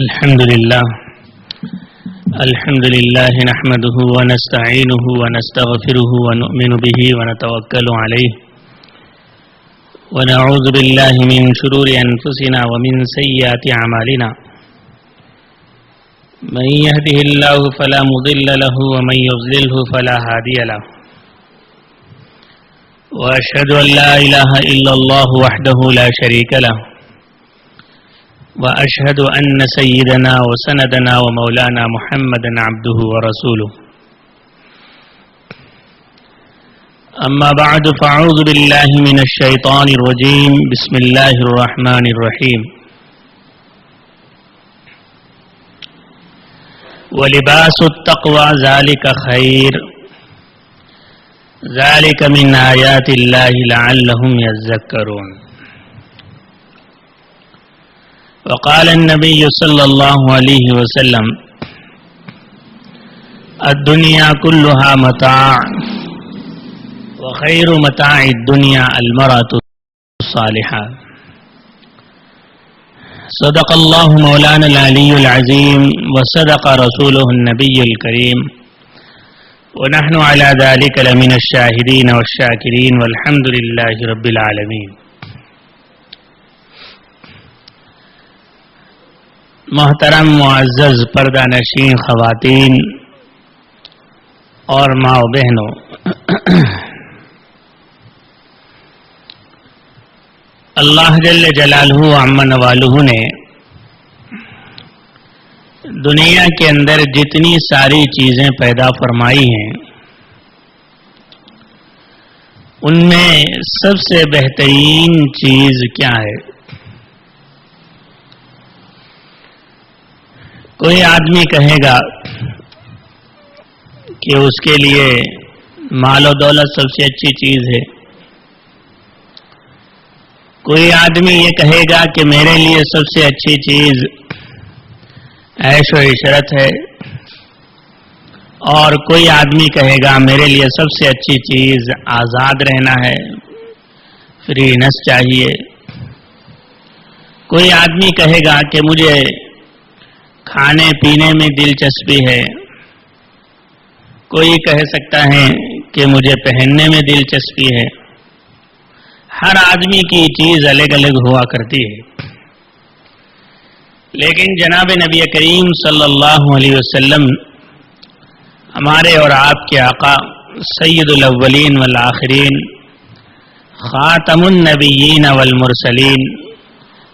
الحمد لله نحمده ونستعينه ونستغفره ونؤمن به ونتوكل عليه ونعوذ بالله من شرور أنفسنا ومن سيئات أعمالنا من يهده الله فلا مضل له ومن يضلله فلا هادي له وأشهد أن لا إله إلا الله وحده لا شريك له وأشهد أن سيدنا وسندنا ومولانا محمدا عبده ورسوله أما بعد فأعوذ بالله من الشيطان الرجيم بسم الله الرحمن الرحيم ولباس التقوى ذلك خير ذلك من آيات الله لعلهم يذكرون وقال النبي صلى الله عليه وسلم الدنيا كلها متاع وخير متاع الدنيا المرأة الصالحة صدق الله مولانا العلي العظيم وصدق رسوله النبي الكريم ونحن على ذلك لمن الشاهدين والشاكرين والحمد لله رب العالمين. محترم معزز پردہ نشین خواتین اور ماں و بہنوں، اللہ جل جلالہ عم نوالہ نے دنیا کے اندر جتنی ساری چیزیں پیدا فرمائی ہیں ان میں سب سے بہترین چیز کیا ہے؟ کوئی آدمی کہے گا کہ اس کے لیے مال و دولت سب سے اچھی چیز ہے. کوئی آدمی یہ کہے گا کہ میرے لیے سب سے اچھی چیز عیش و عشرت ہے، اور کوئی آدمی کہے گا میرے لیے سب سے اچھی چیز آزاد رہنا ہے، فرینس چاہیے. کوئی آدمی کہے گا کہ مجھے کھانے پینے میں دلچسپی ہے. کوئی کہہ سکتا ہے کہ مجھے پہننے میں دلچسپی ہے. ہر آدمی کی چیز الگ الگ ہوا کرتی ہے، لیکن جناب نبی کریم صلی اللہ علیہ وسلم ہمارے اور آپ کے آقا سید الاولین والآخرین خاتم النبیین والمرسلین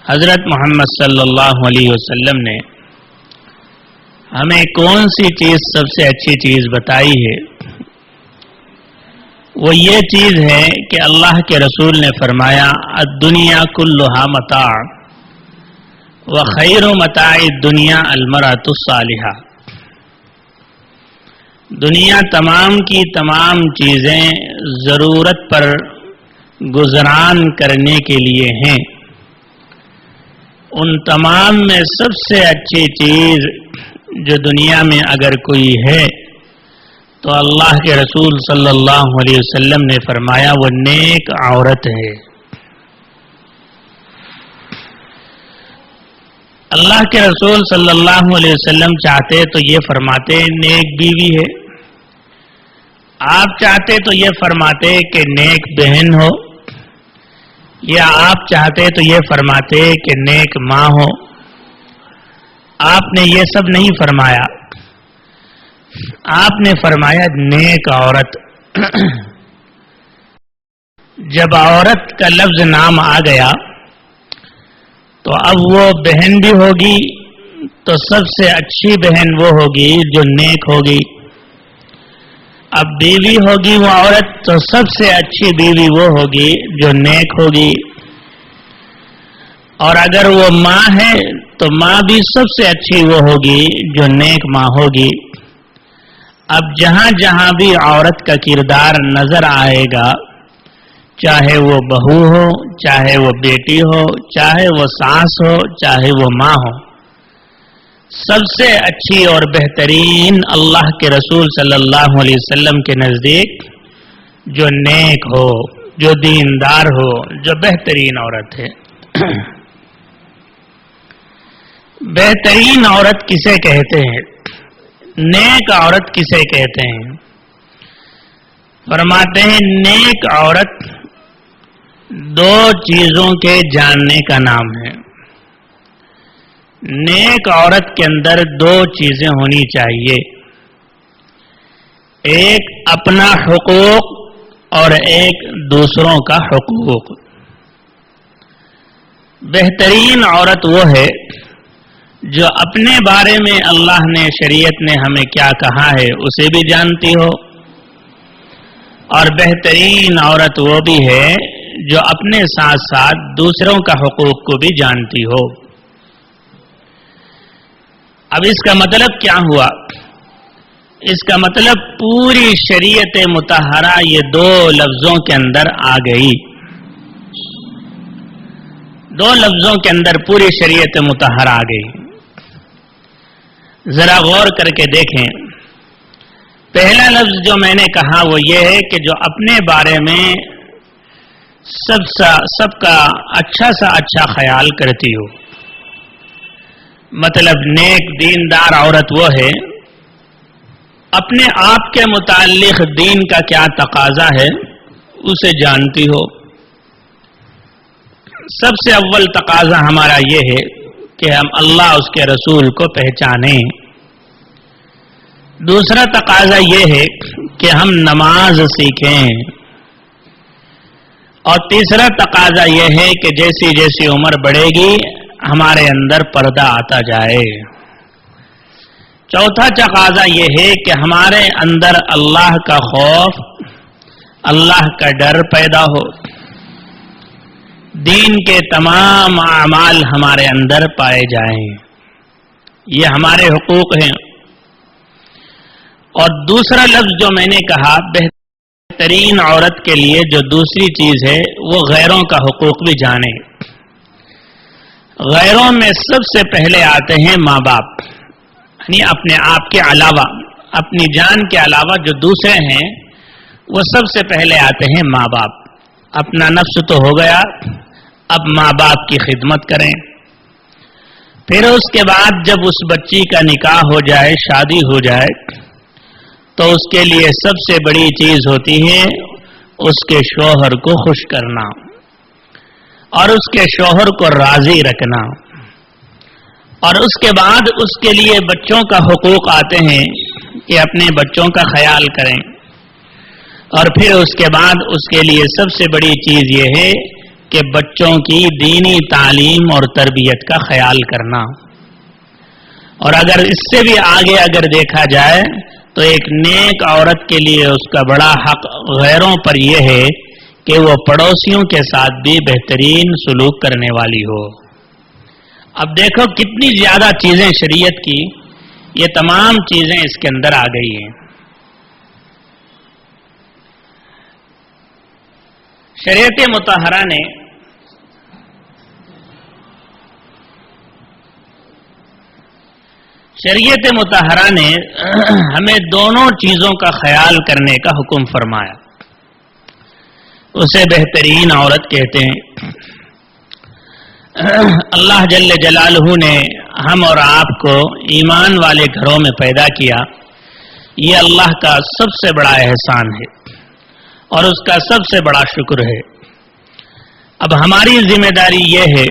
حضرت محمد صلی اللہ علیہ وسلم نے ہمیں کون سی چیز سب سے اچھی چیز بتائی ہے؟ وہ یہ چیز ہے کہ اللہ کے رسول نے فرمایا الدنیا کلھا متاع وخیر متاع الدنیا المرأۃ الصالحہ. دنیا تمام کی تمام چیزیں ضرورت پر گزران کرنے کے لیے ہیں. ان تمام میں سب سے اچھی چیز جو دنیا میں اگر کوئی ہے تو اللہ کے رسول صلی اللہ علیہ وسلم نے فرمایا وہ نیک عورت ہے. اللہ کے رسول صلی اللہ علیہ وسلم چاہتے تو یہ فرماتے نیک بیوی ہے، آپ چاہتے تو یہ فرماتے کہ نیک بہن ہو، یا آپ چاہتے تو یہ فرماتے کہ نیک ماں ہو. آپ نے یہ سب نہیں فرمایا، آپ نے فرمایا نیک عورت. جب عورت کا لفظ نام آ گیا تو اب وہ بہن بھی ہوگی تو سب سے اچھی بہن وہ ہوگی جو نیک ہوگی. اب بیوی ہوگی وہ عورت تو سب سے اچھی بیوی وہ ہوگی جو نیک ہوگی. اور اگر وہ ماں ہے تو ماں بھی سب سے اچھی وہ ہوگی جو نیک ماں ہوگی. اب جہاں جہاں بھی عورت کا کردار نظر آئے گا، چاہے وہ بہو ہو، چاہے وہ بیٹی ہو، چاہے وہ ساس ہو، چاہے وہ ماں ہو، سب سے اچھی اور بہترین اللہ کے رسول صلی اللہ علیہ وسلم کے نزدیک جو نیک ہو، جو دیندار ہو، جو بہترین عورت ہے. بہترین عورت کسے کہتے ہیں؟ نیک عورت کسے کہتے ہیں؟ فرماتے ہیں نیک عورت دو چیزوں کے جاننے کا نام ہے۔ نیک عورت کے اندر دو چیزیں ہونی چاہیے، ایک اپنا حقوق اور ایک دوسروں کا حقوق۔ بہترین عورت وہ ہے جو اپنے بارے میں اللہ نے، شریعت نے ہمیں کیا کہا ہے اسے بھی جانتی ہو، اور بہترین عورت وہ بھی ہے جو اپنے ساتھ ساتھ دوسروں کا حقوق کو بھی جانتی ہو۔ اب اس کا مطلب کیا ہوا؟ اس کا مطلب پوری شریعت مطہرہ یہ دو لفظوں کے اندر آ گئی۔ دو لفظوں کے اندر پوری شریعت مطہرہ آ گئی۔ ذرا غور کر کے دیکھیں، پہلا لفظ جو میں نے کہا وہ یہ ہے کہ جو اپنے بارے میں سب کا اچھا سا اچھا خیال کرتی ہو۔ مطلب نیک دیندار عورت وہ ہے اپنے آپ کے متعلق دین کا کیا تقاضا ہے اسے جانتی ہو۔ سب سے اول تقاضا ہمارا یہ ہے کہ ہم اللہ اس کے رسول کو پہچانیں۔ دوسرا تقاضا یہ ہے کہ ہم نماز سیکھیں، اور تیسرا تقاضا یہ ہے کہ جیسی جیسی عمر بڑھے گی ہمارے اندر پردہ آتا جائے۔ چوتھا تقاضا یہ ہے کہ ہمارے اندر اللہ کا خوف، اللہ کا ڈر پیدا ہو، دین کے تمام اعمال ہمارے اندر پائے جائیں۔ یہ ہمارے حقوق ہیں۔ اور دوسرا لفظ جو میں نے کہا بہترین عورت کے لیے جو دوسری چیز ہے وہ غیروں کا حقوق بھی جانے۔ غیروں میں سب سے پہلے آتے ہیں ماں باپ، یعنی اپنے آپ کے علاوہ، اپنی جان کے علاوہ جو دوسرے ہیں وہ سب سے پہلے آتے ہیں ماں باپ۔ اپنا نفس تو ہو گیا، اب ماں باپ کی خدمت کریں۔ پھر اس کے بعد جب اس بچی کا نکاح ہو جائے، شادی ہو جائے، تو اس کے لیے سب سے بڑی چیز ہوتی ہے اس کے شوہر کو خوش کرنا اور اس کے شوہر کو راضی رکھنا۔ اور اس کے بعد اس کے لیے بچوں کا حقوق آتے ہیں کہ اپنے بچوں کا خیال کریں، اور پھر اس کے بعد اس کے لیے سب سے بڑی چیز یہ ہے کہ بچوں کی دینی تعلیم اور تربیت کا خیال کرنا۔ اور اگر اس سے بھی آگے اگر دیکھا جائے تو ایک نیک عورت کے لیے اس کا بڑا حق غیروں پر یہ ہے کہ وہ پڑوسیوں کے ساتھ بھی بہترین سلوک کرنے والی ہو۔ اب دیکھو کتنی زیادہ چیزیں شریعت کی، یہ تمام چیزیں اس کے اندر آ گئی ہیں۔ شریعت مطہرہ نے ہمیں دونوں چیزوں کا خیال کرنے کا حکم فرمایا۔ اسے بہترین عورت کہتے ہیں۔ اللہ جل جلالہ نے ہم اور آپ کو ایمان والے گھروں میں پیدا کیا، یہ اللہ کا سب سے بڑا احسان ہے اور اس کا سب سے بڑا شکر ہے۔ اب ہماری ذمہ داری یہ ہے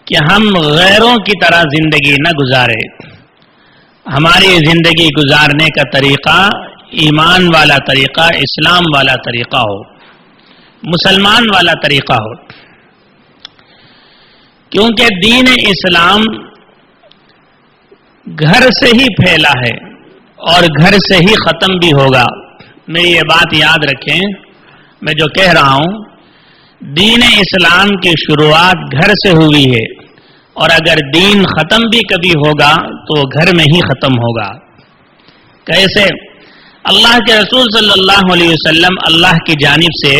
کہ ہم غیروں کی طرح زندگی نہ گزارے۔ ہماری زندگی گزارنے کا طریقہ ایمان والا طریقہ، اسلام والا طریقہ ہو، مسلمان والا طریقہ ہو، کیونکہ دین اسلام گھر سے ہی پھیلا ہے اور گھر سے ہی ختم بھی ہوگا۔ میری یہ بات یاد رکھیں، میں جو کہہ رہا ہوں، دین اسلام کی شروعات گھر سے ہوئی ہے، اور اگر دین ختم بھی کبھی ہوگا تو گھر میں ہی ختم ہوگا۔ کیسے؟ اللہ کے رسول صلی اللہ علیہ وسلم اللہ کی جانب سے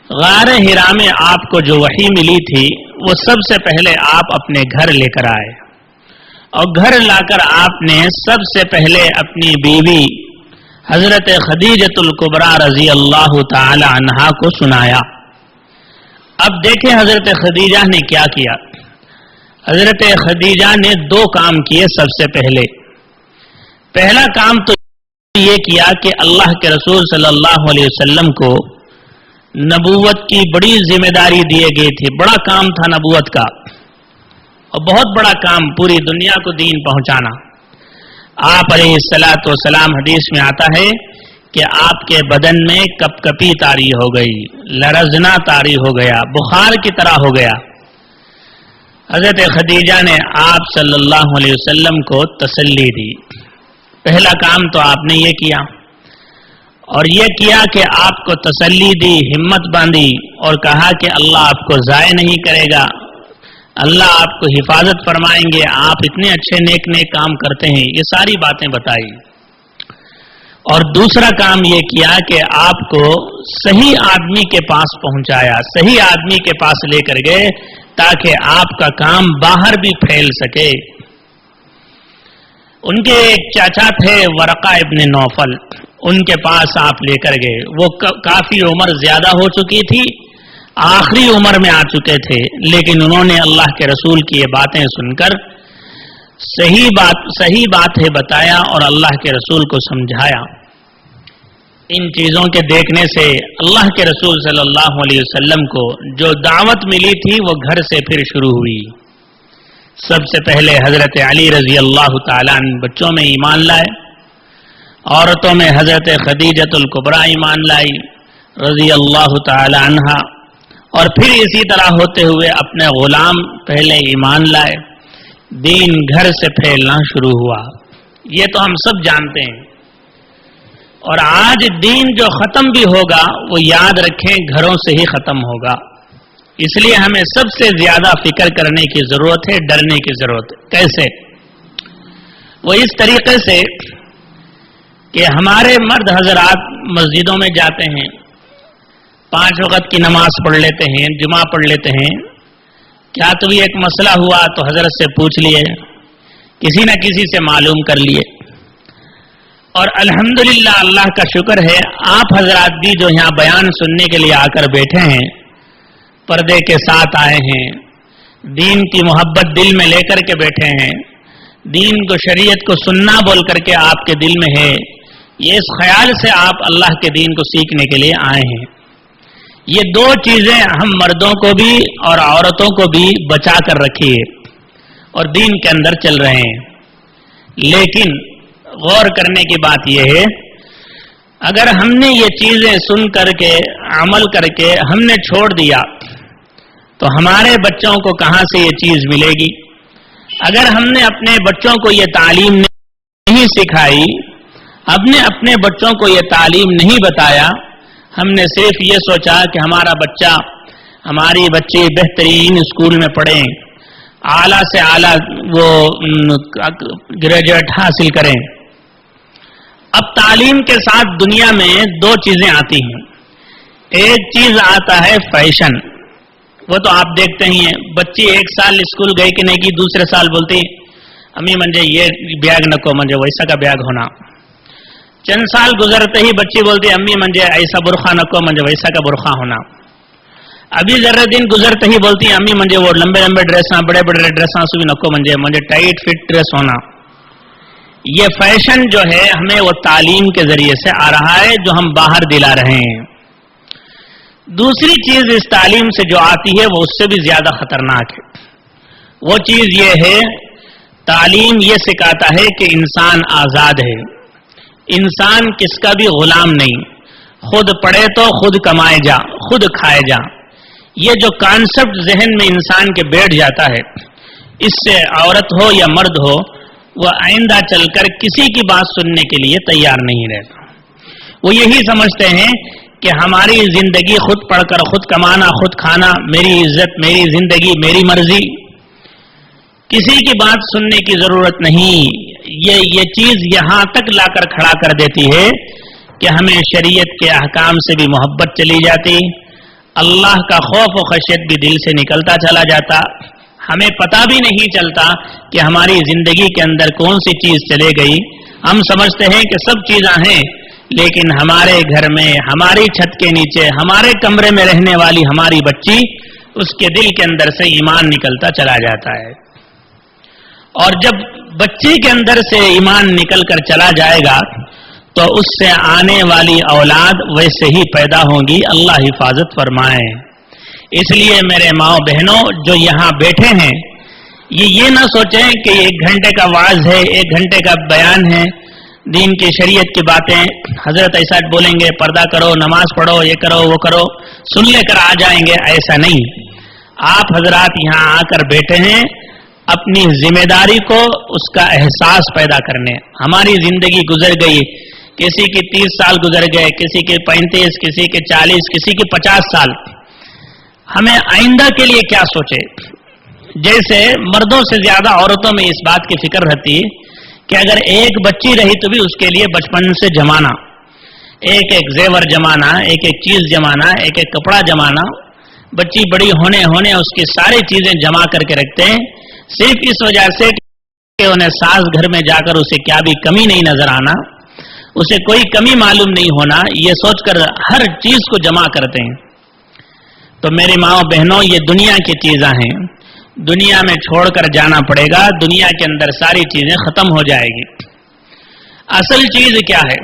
غار حرا میں آپ کو جو وحی ملی تھی وہ سب سے پہلے آپ اپنے گھر لے کر آئے، اور گھر لا کر آپ نے سب سے پہلے اپنی بیوی حضرت خدیجۃ الکبریٰ رضی اللہ تعالی عنہا کو سنایا۔ اب دیکھیں حضرت خدیجہ نے کیا کیا۔ حضرت خدیجہ نے دو کام کیے. سب سے پہلا کام تو یہ کیا کہ اللہ کے رسول صلی اللہ علیہ وسلم کو نبوت کی بڑی ذمہ داری دی گئی تھی. بڑا کام تھا نبوت کا اور بہت بڑا کام پوری دنیا کو دین پہنچانا. آپ علیہ الصلوۃ والسلام حدیث میں آتا ہے کہ آپ کے بدن میں کپ کپی طاری ہو گئی, لرزنا طاری ہو گیا, بخار کی طرح ہو گیا. حضرت خدیجہ نے آپ صلی اللہ علیہ وسلم کو تسلی دی. پہلا کام تو آپ نے یہ کیا, اور یہ کیا کہ آپ کو تسلی دی, ہمت باندھی اور کہا کہ اللہ آپ کو ضائع نہیں کرے گا, اللہ آپ کو حفاظت فرمائیں گے, آپ اتنے اچھے نیک کام کرتے ہیں. یہ ساری باتیں بتائی. اور دوسرا کام یہ کیا کہ آپ کو صحیح آدمی کے پاس پہنچایا, صحیح آدمی کے پاس لے کر گئے تاکہ آپ کا کام باہر بھی پھیل سکے. ان کے ایک چاچا تھے ورقہ ابن نوفل, ان کے پاس آپ لے کر گئے. وہ کافی عمر زیادہ ہو چکی تھی, آخری عمر میں آ چکے تھے, لیکن انہوں نے اللہ کے رسول کی یہ باتیں سن کر صحیح بات ہے بتایا اور اللہ کے رسول کو سمجھایا. ان چیزوں کے دیکھنے سے اللہ کے رسول صلی اللہ علیہ وسلم کو جو دعوت ملی تھی وہ گھر سے پھر شروع ہوئی. سب سے پہلے حضرت علی رضی اللہ تعالیٰ عنہ بچوں میں ایمان لائے, عورتوں میں حضرت خدیجۃ الکبریٰ ایمان لائی رضی اللہ تعالی عنہا, اور پھر اسی طرح ہوتے ہوئے اپنے غلام پہلے ایمان لائے. دین گھر سے پھیلنا شروع ہوا. یہ تو ہم سب جانتے ہیں. اور آج دین جو ختم بھی ہوگا وہ یاد رکھیں گھروں سے ہی ختم ہوگا. اس لیے ہمیں سب سے زیادہ فکر کرنے کی ضرورت ہے, ڈرنے کی ضرورت ہے. کیسے؟ وہ اس طریقے سے کہ ہمارے مرد حضرات مسجدوں میں جاتے ہیں, 5 وقت کی نماز پڑھ لیتے ہیں, جمعہ پڑھ لیتے ہیں. کیا تو بھی ایک مسئلہ ہوا تو حضرت سے پوچھ لیے, کسی نہ کسی سے معلوم کر لیے. اور الحمدللہ اللہ کا شکر ہے آپ حضرات بھی جو یہاں بیان سننے کے لیے آ کر بیٹھے ہیں, پردے کے ساتھ آئے ہیں, دین کی محبت دل میں لے کر کے بیٹھے ہیں, دین کو شریعت کو سننا بول کر کے آپ کے دل میں ہے, یہ اس خیال سے آپ اللہ کے دین کو سیکھنے کے لیے آئے ہیں. یہ دو چیزیں ہم مردوں کو بھی اور عورتوں کو بھی بچا کر رکھیے اور دین کے اندر چل رہے ہیں. لیکن غور کرنے کی بات یہ ہے, اگر ہم نے یہ چیزیں سن کر کے عمل کر کے ہم نے چھوڑ دیا تو ہمارے بچوں کو کہاں سے یہ چیز ملے گی؟ اگر ہم نے اپنے بچوں کو یہ تعلیم نہیں سکھائی, ہم نے اپنے بچوں کو یہ تعلیم نہیں بتایا, ہم نے صرف یہ سوچا کہ ہمارا بچہ ہماری بچی بہترین اسکول میں پڑھیں, اعلیٰ سے اعلیٰ وہ گریجویٹ حاصل کریں. اب تعلیم کے ساتھ دنیا میں دو چیزیں آتی ہیں. ایک چیز آتا ہے فیشن, وہ تو آپ دیکھتے ہی ہیں, بچی 1 سال اسکول گئی کہ نہیں کی, دوسرے سال بولتی امی منجے یہ بیگ نکو, منجے ویسا کا بیگ ہونا. چند سال گزرتے ہی بچی بولتی امی منجے ایسا برقع نکو, منجے ویسا کا برقع ہونا. ابھی ذرے دن گزرتے ہی بولتی امی منجے وہ لمبے لمبے ڈریساں, بڑے بڑے ڈریساں بھی نکو, منجے ٹائٹ فٹ ڈریس ہونا. یہ فیشن جو ہے ہمیں وہ تعلیم کے ذریعے سے آ رہا ہے جو ہم باہر دلا رہے ہیں. دوسری چیز اس تعلیم سے جو آتی ہے وہ اس سے بھی زیادہ خطرناک ہے. وہ چیز یہ ہے, تعلیم یہ سکھاتا ہے کہ انسان آزاد ہے, انسان کس کا بھی غلام نہیں, خود پڑھے تو خود کمائے جا, خود کھائے جا. یہ جو کانسیپٹ ذہن میں انسان کے بیٹھ جاتا ہے, اس سے عورت ہو یا مرد ہو وہ آئندہ چل کر کسی کی بات سننے کے لیے تیار نہیں رہتا. وہ یہی سمجھتے ہیں کہ ہماری زندگی خود پڑھ کر خود کمانا, خود کھانا, میری عزت, میری زندگی, میری مرضی, کسی کی بات سننے کی ضرورت نہیں. یہ چیز یہاں تک لا کر کھڑا کر دیتی ہے کہ ہمیں شریعت کے احکام سے بھی محبت چلی جاتی, اللہ کا خوف و خشیت بھی دل سے نکلتا چلا جاتا. ہمیں پتہ بھی نہیں چلتا کہ ہماری زندگی کے اندر کون سی چیز چلے گئی. ہم سمجھتے ہیں کہ سب چیزاں ہیں, لیکن ہمارے گھر میں, ہماری چھت کے نیچے, ہمارے کمرے میں رہنے والی ہماری بچی, اس کے دل کے اندر سے ایمان نکلتا چلا جاتا ہے. اور جب بچے کے اندر سے ایمان نکل کر چلا جائے گا تو اس سے آنے والی اولاد ویسے ہی پیدا ہوں گی. اللہ حفاظت فرمائے. اس لیے میرے ماؤں بہنوں جو یہاں بیٹھے ہیں یہ نہ سوچیں کہ 1 گھنٹے کا وعظ ہے، 1 گھنٹے کا بیان ہے، دین کی شریعت کی باتیں حضرت ایسا بولیں گے پردہ کرو، نماز پڑھو، یہ کرو وہ کرو، سن لے کر آ جائیں گے. ایسا نہیں. آپ حضرات یہاں آ کر بیٹھے ہیں اپنی ذمہ داری کو اس کا احساس پیدا کرنے. ہماری زندگی گزر گئی، کسی کی 30 سال گزر گئے، کسی کے 35، کسی کے 40، کسی کے 50 سال. ہمیں آئندہ کے لیے کیا سوچے؟ جیسے مردوں سے زیادہ عورتوں میں اس بات کی فکر رہتی ہے کہ اگر ایک بچی رہی تو بھی اس کے لیے بچپن سے جمانا، ایک ایک زیور جمانا، ایک ایک چیز جمانا، ایک ایک کپڑا جمانا. بچی بڑی ہونے اس کی ساری چیزیں جمع کر کے رکھتے ہیں صرف اس وجہ سے کہ انہیں ساس گھر میں جا کر اسے کیا بھی کمی نہیں نظر آنا، اسے کوئی کمی معلوم نہیں ہونا، یہ سوچ کر ہر چیز کو جمع کرتے ہیں. تو میری ماں بہنوں یہ دنیا کی چیزیں ہیں، دنیا میں چھوڑ کر جانا پڑے گا. دنیا کے اندر ساری چیزیں ختم ہو جائے گی. اصل چیز کیا ہے؟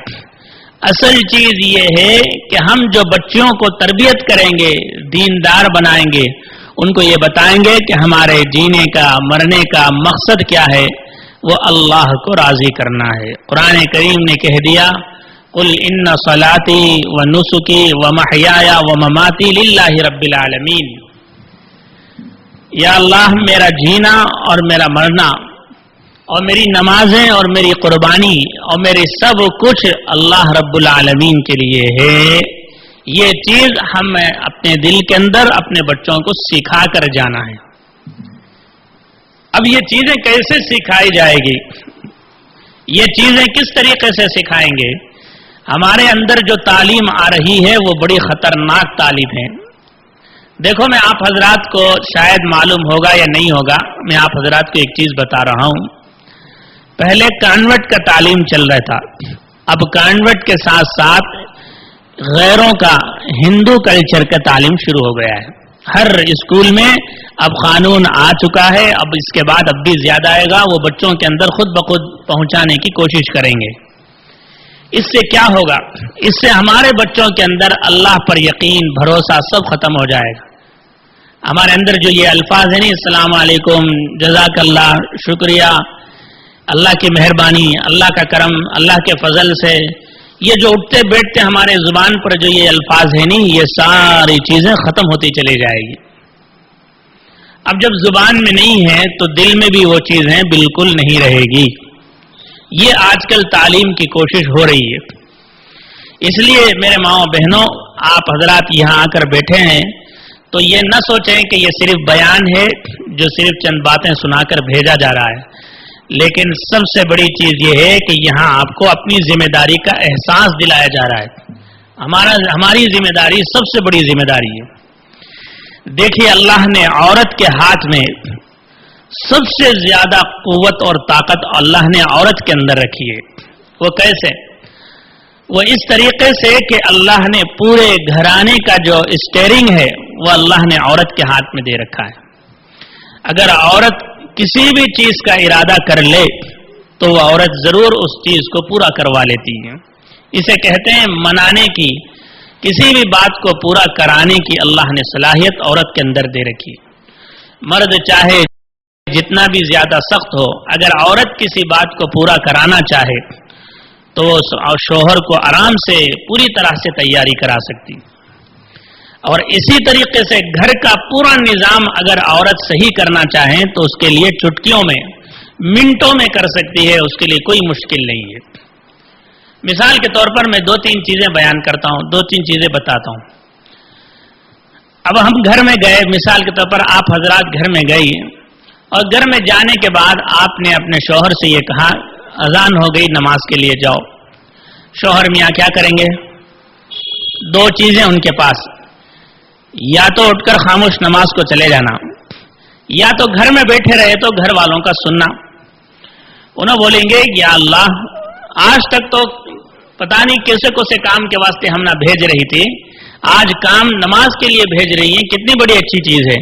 اصل چیز یہ ہے کہ ہم جو بچوں کو تربیت کریں گے، دیندار بنائیں گے، ان کو یہ بتائیں گے کہ ہمارے جینے کا مرنے کا مقصد کیا ہے، وہ اللہ کو راضی کرنا ہے. قرآن کریم نے کہہ دیا قل ان صلاتی و نسکی و محیایا و مماتی للہ رب العالمین. یا اللہ میرا جینا اور میرا مرنا اور میری نمازیں اور میری قربانی اور میری سب کچھ اللہ رب العالمین کے لیے ہے. یہ چیز ہمیں اپنے دل کے اندر اپنے بچوں کو سکھا کر جانا ہے. اب یہ چیزیں کیسے سکھائی جائے گی؟ یہ چیزیں کس طریقے سے سکھائیں گے؟ ہمارے اندر جو تعلیم آ رہی ہے وہ بڑی خطرناک تعلیم ہے. دیکھو میں آپ حضرات کو شاید معلوم ہوگا یا نہیں ہوگا، میں آپ حضرات کو ایک چیز بتا رہا ہوں. پہلے کانوینٹ کا تعلیم چل رہا تھا، اب کانوینٹ کے ساتھ ساتھ غیروں کا ہندو کلچر کا تعلیم شروع ہو گیا ہے. ہر اسکول میں اب قانون آ چکا ہے، اب اس کے بعد اب بھی زیادہ آئے گا. وہ بچوں کے اندر خود بخود پہنچانے کی کوشش کریں گے. اس سے کیا ہوگا؟ اس سے ہمارے بچوں کے اندر اللہ پر یقین، بھروسہ سب ختم ہو جائے گا. ہمارے اندر جو یہ الفاظ ہیں نا، السلام علیکم، جزاک اللہ، شکریہ، اللہ کی مہربانی، اللہ کا کرم، اللہ کے فضل سے، یہ جو اٹھتے بیٹھتے ہمارے زبان پر جو یہ الفاظ ہیں نہیں، یہ ساری چیزیں ختم ہوتی چلی جائے گی. اب جب زبان میں نہیں ہے تو دل میں بھی وہ چیزیں بالکل نہیں رہے گی. یہ آج کل تعلیم کی کوشش ہو رہی ہے. اس لیے میرے ماؤں بہنوں، آپ حضرات یہاں آ کر بیٹھے ہیں تو یہ نہ سوچیں کہ یہ صرف بیان ہے جو صرف چند باتیں سنا کر بھیجا جا رہا ہے. لیکن سب سے بڑی چیز یہ ہے کہ یہاں آپ کو اپنی ذمہ داری کا احساس دلایا جا رہا ہے. ہماری ذمہ داری سب سے بڑی ذمہ داری ہے. دیکھیے اللہ نے عورت کے ہاتھ میں سب سے زیادہ قوت اور طاقت اللہ نے عورت کے اندر رکھی ہے. وہ کیسے؟ وہ اس طریقے سے کہ اللہ نے پورے گھرانے کا جو اسٹیئرنگ ہے وہ اللہ نے عورت کے ہاتھ میں دے رکھا ہے. اگر عورت کسی بھی چیز کا ارادہ کر لے تو وہ عورت ضرور اس چیز کو پورا کروا لیتی ہے. اسے کہتے ہیں منانے کی، کسی بھی بات کو پورا کرانے کی اللہ نے صلاحیت عورت کے اندر دے رکھی. مرد چاہے جتنا بھی زیادہ سخت ہو، اگر عورت کسی بات کو پورا کرانا چاہے تو شوہر کو آرام سے پوری طرح سے تیاری کرا سکتی. اور اسی طریقے سے گھر کا پورا نظام اگر عورت صحیح کرنا چاہیں تو اس کے لیے چٹکیوں میں، منٹوں میں کر سکتی ہے. اس کے لیے کوئی مشکل نہیں ہے. مثال کے طور پر میں 2-3 چیزیں بیان کرتا ہوں، 2-3 چیزیں بتاتا ہوں. اب ہم گھر میں گئے، مثال کے طور پر آپ حضرات گھر میں گئی اور گھر میں جانے کے بعد آپ نے اپنے شوہر سے یہ کہا اذان ہو گئی، نماز کے لیے جاؤ. شوہر میاں کیا کریں گے؟ 2 چیزیں ان کے پاس، یا تو اٹھ کر خاموش نماز کو چلے جانا، یا تو گھر میں بیٹھے رہے تو گھر والوں کا سننا. انہوں بولیں گے یا اللہ آج تک تو پتہ نہیں کیسے کام کے واسطے ہم نہ بھیج رہی تھی، آج کام نماز کے لیے بھیج رہی ہیں، کتنی بڑی اچھی چیز ہے.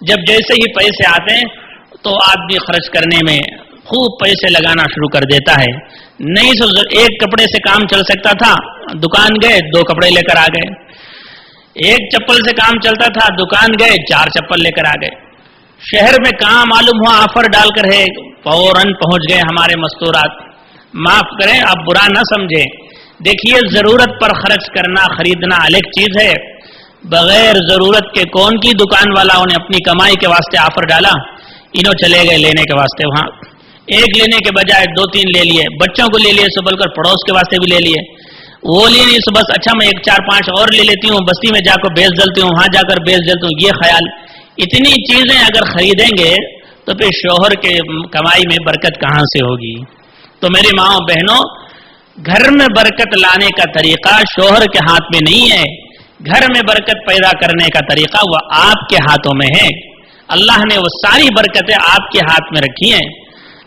جب جیسے ہی پیسے آتے ہیں تو آدمی خرچ کرنے میں خوب پیسے لگانا شروع کر دیتا ہے. نہیں تو ایک کپڑے سے کام چل سکتا تھا, دکان گئے 2 کپڑے لے کر آ گئے. ایک چپل سے کام چلتا تھا, دکان گئے 4 چپل لے کر آ گئے. شہر میں کہاں معلوم ہوا آفر ڈال کر ہے, فوراً پہنچ گئے ہمارے مستورات. معاف کریں, آپ برا نہ سمجھیں. دیکھیے, ضرورت پر خرچ کرنا خریدنا الگ چیز ہے. بغیر ضرورت کے کون کی دکان والاؤں نے اپنی کمائی کے واسطے آفر ڈالا, انہوں چلے گئے لینے کے واسطے. وہاں ایک لینے کے بجائے 2-3 لے لیے, بچوں کو لے لیے, سو بول کر پڑوس کے واسطے بھی لے لیے. وہ لیے نہیں سو بس اچھا میں 1-4-5 اور لے لیتی ہوں, بستی میں جا کر بیچ ڈلتی ہوں, وہاں جا کر بیچ ڈلتی ہوں. یہ خیال, اتنی چیزیں اگر خریدیں گے تو پھر شوہر کے کمائی میں برکت کہاں سے ہوگی؟ تو میری ماں بہنوں, گھر میں برکت لانے کا طریقہ شوہر کے ہاتھ میں نہیں ہے. گھر میں برکت پیدا کرنے کا طریقہ وہ آپ کے ہاتھوں میں ہے. اللہ نے وہ ساری برکتیں آپ کے ہاتھ میں رکھی ہیں.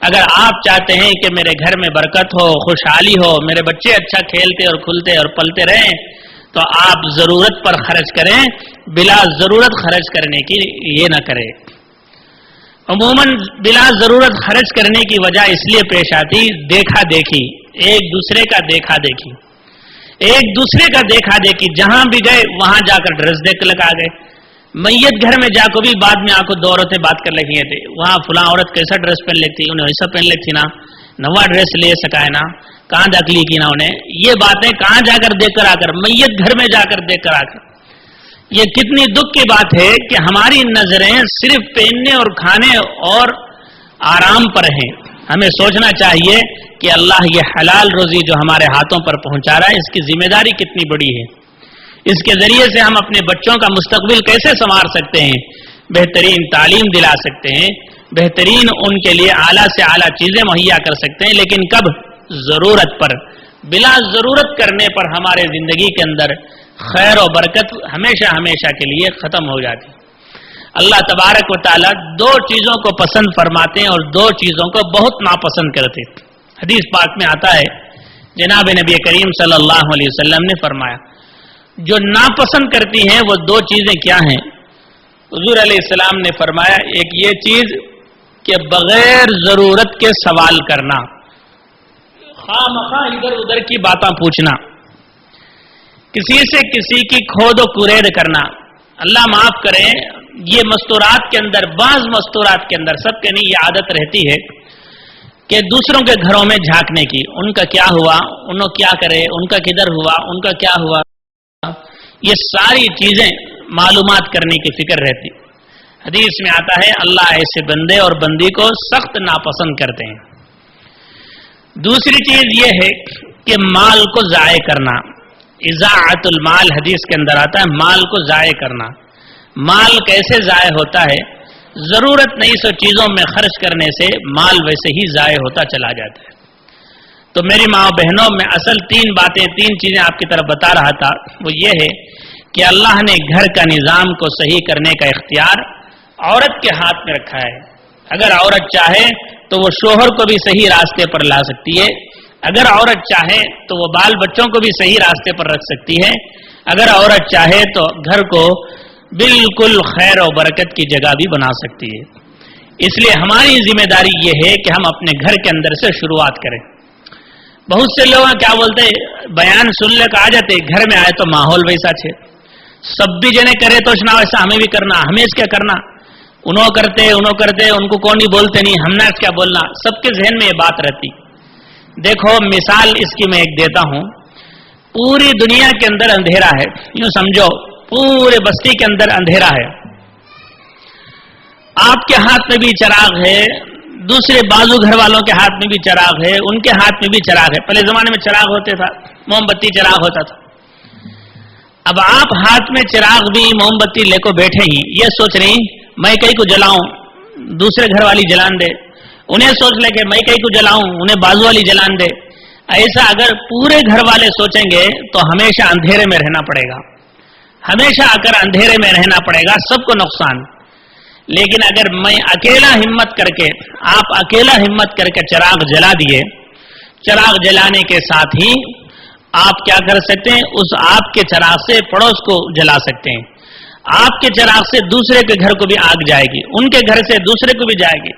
اگر آپ چاہتے ہیں کہ میرے گھر میں برکت ہو, خوشحالی ہو, میرے بچے اچھا کھیلتے اور کھلتے اور پلتے رہیں, تو آپ ضرورت پر خرچ کریں, بلا ضرورت خرچ کرنے کی یہ نہ کریں. عموماً بلا ضرورت خرچ کرنے کی وجہ اس لیے پیش آتی, دیکھا دیکھی, ایک دوسرے کا دیکھا دیکھی, ایک دوسرے کا دیکھا دیکھی. جہاں بھی گئے وہاں جا کر ڈریس دیکھ لگا گئے. میت گھر میں جا کو بھی بعد میں آ کو 2 عورتیں بات کر لگی تھے, وہاں فلاں عورت کیسا ڈریس پہن لیتی, انہیں ایسا پہن لیتی نا, نوا ڈریس لے سکا ہے نا, کہاں داخلی کی نا انہیں. یہ باتیں کہاں جا کر دیکھ کر آ کر, میت گھر میں جا کر دیکھ کر آ کر. یہ کتنی دکھ کی بات ہے کہ ہماری نظریں صرف پہننے اور کھانے اور آرام پر ہیں. ہمیں سوچنا چاہیے کہ اللہ یہ حلال روزی جو ہمارے ہاتھوں پر پہنچا رہا ہے, اس کی ذمہ داری کتنی بڑی ہے. اس کے ذریعے سے ہم اپنے بچوں کا مستقبل کیسے سنوار سکتے ہیں, بہترین تعلیم دلا سکتے ہیں, بہترین ان کے لیے اعلیٰ سے اعلیٰ چیزیں مہیا کر سکتے ہیں. لیکن کب؟ ضرورت پر. بلا ضرورت کرنے پر ہمارے زندگی کے اندر خیر و برکت ہمیشہ ہمیشہ کے لیے ختم ہو جاتی. اللہ تبارک و تعالیٰ 2 چیزوں کو پسند فرماتے ہیں اور 2 چیزوں کو بہت ناپسند کرتے. حدیث پاک میں آتا ہے, جناب نبی کریم صلی اللہ علیہ وسلم نے فرمایا, جو ناپسند کرتی ہیں وہ 2 چیزیں کیا ہیں؟ حضور علیہ السلام نے فرمایا, ایک یہ چیز کہ بغیر ضرورت کے سوال کرنا, خواہ مخواہ ادھر ادھر کی باتیں پوچھنا, کسی سے کسی کی کھود و کورید کرنا. اللہ معاف کرے, یہ مستورات کے اندر, بعض مستورات کے اندر, سب کے نہیں یہ عادت رہتی ہے کہ دوسروں کے گھروں میں جھانکنے کی, ان کا کیا ہوا, انہوں کیا کرے, ان کا کدھر ہوا, ان کا کیا ہوا, یہ ساری چیزیں معلومات کرنے کی فکر رہتی. حدیث میں آتا ہے اللہ ایسے بندے اور بندی کو سخت ناپسند کرتے ہیں. دوسری چیز یہ ہے کہ مال کو ضائع کرنا, اضاعت المال حدیث کے اندر آتا ہے, مال کو ضائع کرنا. مال کیسے ضائع ہوتا ہے؟ ضرورت نہیں سو چیزوں میں خرچ کرنے سے مال ویسے ہی ضائع ہوتا چلا جاتا ہے. تو میری ماں بہنوں, میں اصل 3 چیزیں آپ کی طرف بتا رہا تھا. وہ یہ ہے کہ اللہ نے گھر کا نظام کو صحیح کرنے کا اختیار عورت کے ہاتھ میں رکھا ہے. اگر عورت چاہے تو وہ شوہر کو بھی صحیح راستے پر لا سکتی ہے, اگر عورت چاہے تو وہ بال بچوں کو بھی صحیح راستے پر رکھ سکتی ہے, اگر عورت چاہے تو گھر کو بالکل خیر و برکت کی جگہ بھی بنا سکتی ہے. اس لیے ہماری ذمہ داری یہ ہے کہ ہم اپنے گھر کے اندر سے شروعات کریں. بہت سے لوگ کیا بولتے, بیان سن لے کر آ جاتے, گھر میں آئے تو ماحول ویسا چھے, سب بھی جنے کرے تو نہ ویسا ہمیں بھی کرنا, ہمیں اس کیا کرنا, انہوں کرتے ان کو کون نہیں بولتے نہیں, ہم نے کیا بولنا. سب کے ذہن میں یہ بات رہتی. دیکھو مثال اس کی میں ایک دیتا ہوں. پوری دنیا کے اندر اندھیرا ہے, یوں سمجھو پورے بستی کے اندر اندھیرا ہے. آپ کے ہاتھ میں بھی چراغ ہے, دوسرے بازو گھر والوں کے ہاتھ میں بھی چراغ ہے, ان کے ہاتھ میں بھی چراغ ہے. پہلے زمانے میں چراغ ہوتے تھا, موم بتی چراغ ہوتا تھا. اب آپ ہاتھ میں چراغ بھی موم بتی لے کو بیٹھے ہی, یہ سوچ رہی میں کئی کو جلاؤں, دوسرے گھر والی جلان دے, انہیں سوچ لے کہ میں کئی کو جلاؤں, انہیں بازو والی جلان دے. ایسا اگر پورے گھر والے سوچیں گے تو ہمیشہ اندھیرے میں رہنا پڑے گا, ہمیشہ آ کر اندھیرے میں رہنا پڑے گا, سب کو نقصان. لیکن اگر میں اکیلا ہمت کر کے, آپ اکیلا ہمت کر کے چراغ جلا دیے, چراغ جلانے کے ساتھ ہی آپ کیا کر سکتے ہیں, اس آپ کے چراغ سے پڑوس کو جلا سکتے ہیں. آپ کے چراغ سے دوسرے کے گھر کو بھی آگ جائے گی، ان کے گھر سے دوسرے کو بھی جائے گی،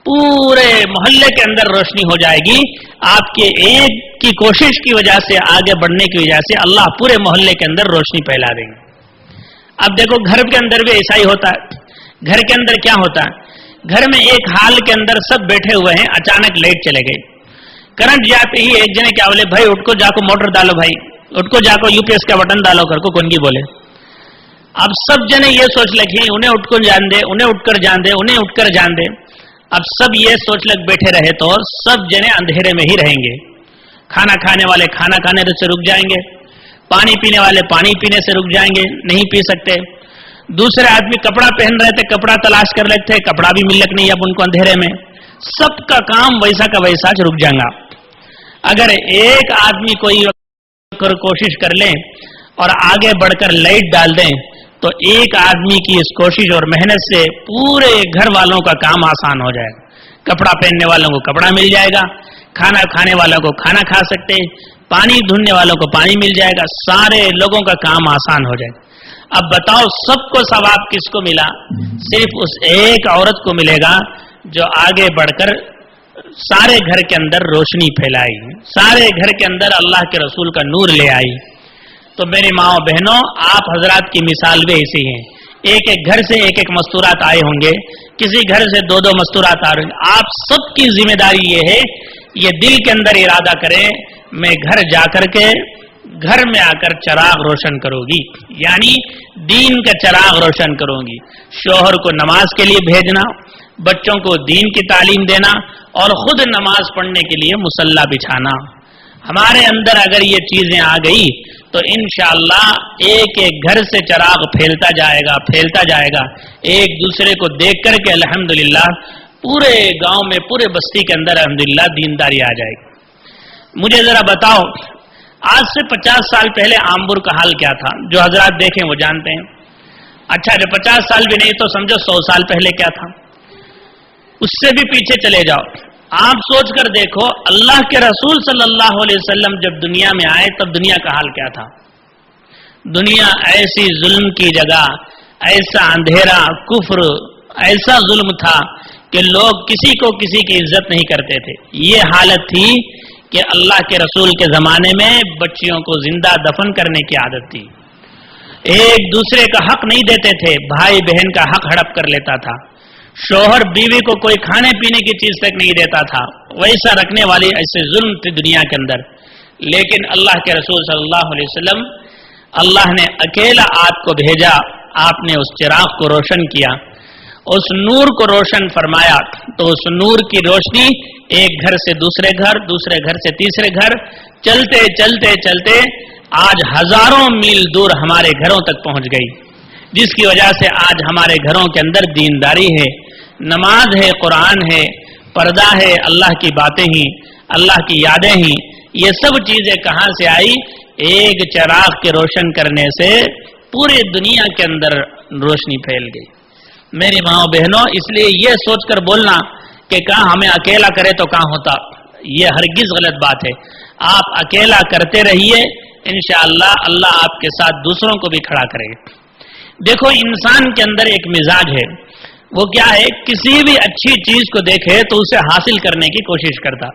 پورے محلے کے اندر روشنی ہو جائے گی۔ آپ کے ایک کی کوشش کی وجہ سے، آگے بڑھنے کی وجہ سے اللہ پورے محلے کے اندر روشنی پھیلا دیں گے۔ اب دیکھو گھر کے اندر بھی ایسا ہی ہوتا ہے۔ گھر کے اندر کیا ہوتا ہے؟ گھر میں ایک ہال کے اندر سب بیٹھے ہوئے ہیں، اچانک لائٹ چلے گئی، کرنٹ جاتے ہی ایک جنے کیا بولے، بھائی اٹھ کو جا کو موٹر ڈالو، بھائی اٹھ کو جا کو یو پی ایس کا بٹن ڈالو کر کو کونگی بولے۔ اب سب جنے یہ سوچ لگی انہیں اٹھ کو جان دے، انہیں اٹھ کر جان دے، انہیں اٹھ کر جان دے۔ اب سب یہ سوچ لگ بیٹھے رہے تو سب جنے اندھیرے میں ہی رہیں گے۔ کھانا کھانے والے کھانا کھانے سے رک جائیں گے، پانی پینے والے پانی پینے سے رک جائیں گے، نہیں پی سکتے۔ دوسرے آدمی کپڑا پہن رہے تھے، کپڑا تلاش کر رہے تھے، کپڑا بھی ملک نہیں اب ان کو اندھیرے میں۔ سب کا کام ویسا کا ویسا رک جائے گا۔ اگر ایک آدمی کوئی کوشش کر لیں اور آگے بڑھ کر لائٹ ڈال دیں تو ایک آدمی کی اس کوشش اور محنت سے پورے گھر والوں کا کام آسان ہو جائے گا۔ کپڑا پہننے والوں کو کپڑا مل جائے گا، کھانا کھانے والوں کو کھانا کھا سکتے، پانی دھونے والوں کو پانی مل جائے گا، سارے لوگوں کا کام آسان ہو جائے گا۔ اب بتاؤ سب کو ثواب کس کو ملا؟ صرف اس ایک عورت کو ملے گا جو آگے بڑھ کر سارے گھر کے اندر روشنی پھیلائی، سارے گھر کے اندر اللہ کے رسول کا نور لے آئی۔ تو میری ماں بہنوں، آپ حضرات کی مثال بھی ایسی ہیں۔ ایک ایک گھر سے ایک ایک مستورات آئے ہوں گے، کسی گھر سے دو دو مستورات آ رہے ہیں۔ آپ سب کی ذمہ داری یہ ہے، یہ دل کے اندر ارادہ کریں میں گھر جا کر کے گھر میں آ کر چراغ روشن کروں گی، یعنی دین کا چراغ روشن کروں گی۔ شوہر کو نماز کے لیے بھیجنا، بچوں کو دین کی تعلیم دینا اور خود نماز پڑھنے کے لیے مصلی بچھانا۔ ہمارے اندر اگر یہ چیزیں آ گئی تو انشاءاللہ ایک ایک گھر سے چراغ پھیلتا جائے گا، پھیلتا جائے گا، ایک دوسرے کو دیکھ کر کے الحمدللہ پورے گاؤں میں، پورے بستی کے اندر الحمدللہ دینداری آ جائے گی۔ مجھے ذرا بتاؤ، آج سے 50 سال پہلے آمبور کا حال کیا تھا؟ جو حضرات دیکھیں وہ جانتے ہیں۔ اچھا جو 50 سال بھی نہیں تو سمجھو 100 سال پہلے کیا تھا، اس سے بھی پیچھے چلے جاؤ۔ آپ سوچ کر دیکھو اللہ کے رسول صلی اللہ علیہ وسلم جب دنیا میں آئے تب دنیا کا حال کیا تھا؟ دنیا ایسی ظلم کی جگہ، ایسا اندھیرا، کفر، ایسا ظلم تھا کہ لوگ کسی کو کسی کی عزت نہیں کرتے تھے۔ یہ حالت تھی کہ اللہ کے رسول کے زمانے میں بچیوں کو زندہ دفن کرنے کی عادت تھی، ایک دوسرے کا حق نہیں دیتے تھے، بھائی بہن کا حق ہڑپ کر لیتا تھا، شوہر بیوی کو کوئی کھانے پینے کی چیز تک نہیں دیتا تھا، ویسا رکھنے والی ایسے ظلم تھی دنیا کے اندر۔ لیکن اللہ کے رسول صلی اللہ علیہ وسلم، اللہ نے اکیلا آپ کو بھیجا، آپ نے اس چراغ کو روشن کیا، اس نور کو روشن فرمایا، تو اس نور کی روشنی ایک گھر سے دوسرے گھر، دوسرے گھر سے تیسرے گھر، چلتے چلتے چلتے آج ہزاروں میل دور ہمارے گھروں تک پہنچ گئی، جس کی وجہ سے آج ہمارے گھروں کے اندر دینداری ہے، نماز ہے، قرآن ہے، پردہ ہے، اللہ کی باتیں ہی، اللہ کی یادیں ہی۔ یہ سب چیزیں کہاں سے آئی؟ ایک چراغ کے روشن کرنے سے پوری دنیا کے اندر روشنی پھیل گئی۔ میری ماں بہنوں، اس لیے یہ سوچ کر بولنا کہ کہاں ہمیں اکیلا کرے تو کہاں ہوتا، یہ ہرگز غلط بات ہے۔ آپ اکیلا کرتے رہیے، انشاءاللہ اللہ آپ کے ساتھ دوسروں کو بھی کھڑا کرے گا۔ دیکھو انسان کے اندر ایک مزاج ہے، وہ کیا ہے؟ کسی بھی اچھی چیز کو دیکھے تو اسے حاصل کرنے کی کوشش کرتا۔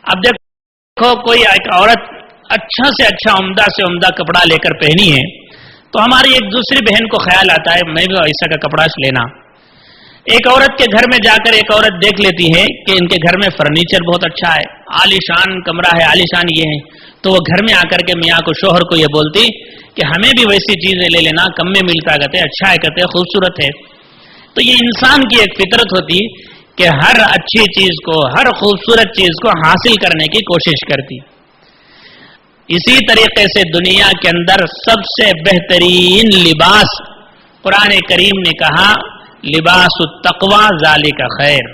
اب دیکھو کوئی ایک عورت اچھا سے اچھا، عمدہ سے عمدہ کپڑا لے کر پہنی ہے تو ہماری ایک دوسری بہن کو خیال آتا ہے میں بھی ایسا کا کپڑا لینا۔ ایک عورت کے گھر میں جا کر ایک عورت دیکھ لیتی ہے کہ ان کے گھر میں فرنیچر بہت اچھا ہے، عالی شان کمرہ ہے، عالی شان یہ ہے، تو وہ گھر میں آ کر کے میاں کو، شوہر کو یہ بولتی کہ ہمیں بھی ویسی چیزیں لے لینا، کم میں ملتا کہتے اچھا ہے، کہتے خوبصورت ہے۔ تو یہ انسان کی ایک فطرت ہوتی کہ ہر اچھی چیز کو، ہر خوبصورت چیز کو حاصل کرنے کی کوشش کرتی۔ اسی طریقے سے دنیا کے اندر سب سے بہترین لباس، قرآن کریم نے کہا لباس التقوی ذالک خیر،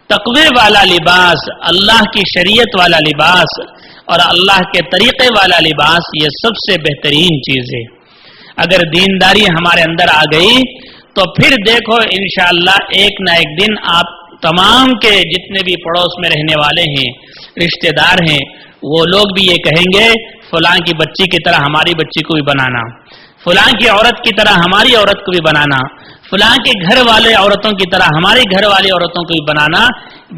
تقوی والا لباس، اللہ کی شریعت والا لباس اور اللہ کے طریقے والا لباس، یہ سب سے بہترین چیز ہے۔ اگر دینداری ہمارے اندر آ گئی تو پھر دیکھو انشاءاللہ ایک نہ ایک دن آپ تمام کے جتنے بھی پڑوس میں رہنے والے ہیں، رشتہ دار ہیں، وہ لوگ بھی یہ کہیں گے فلاں کی بچی کی طرح ہماری بچی کو بھی بنانا، فلاں کی عورت کی طرح ہماری عورت کو بھی بنانا، فلاں کے گھر والے عورتوں کی طرح ہماری گھر والی عورتوں کو بھی بنانا،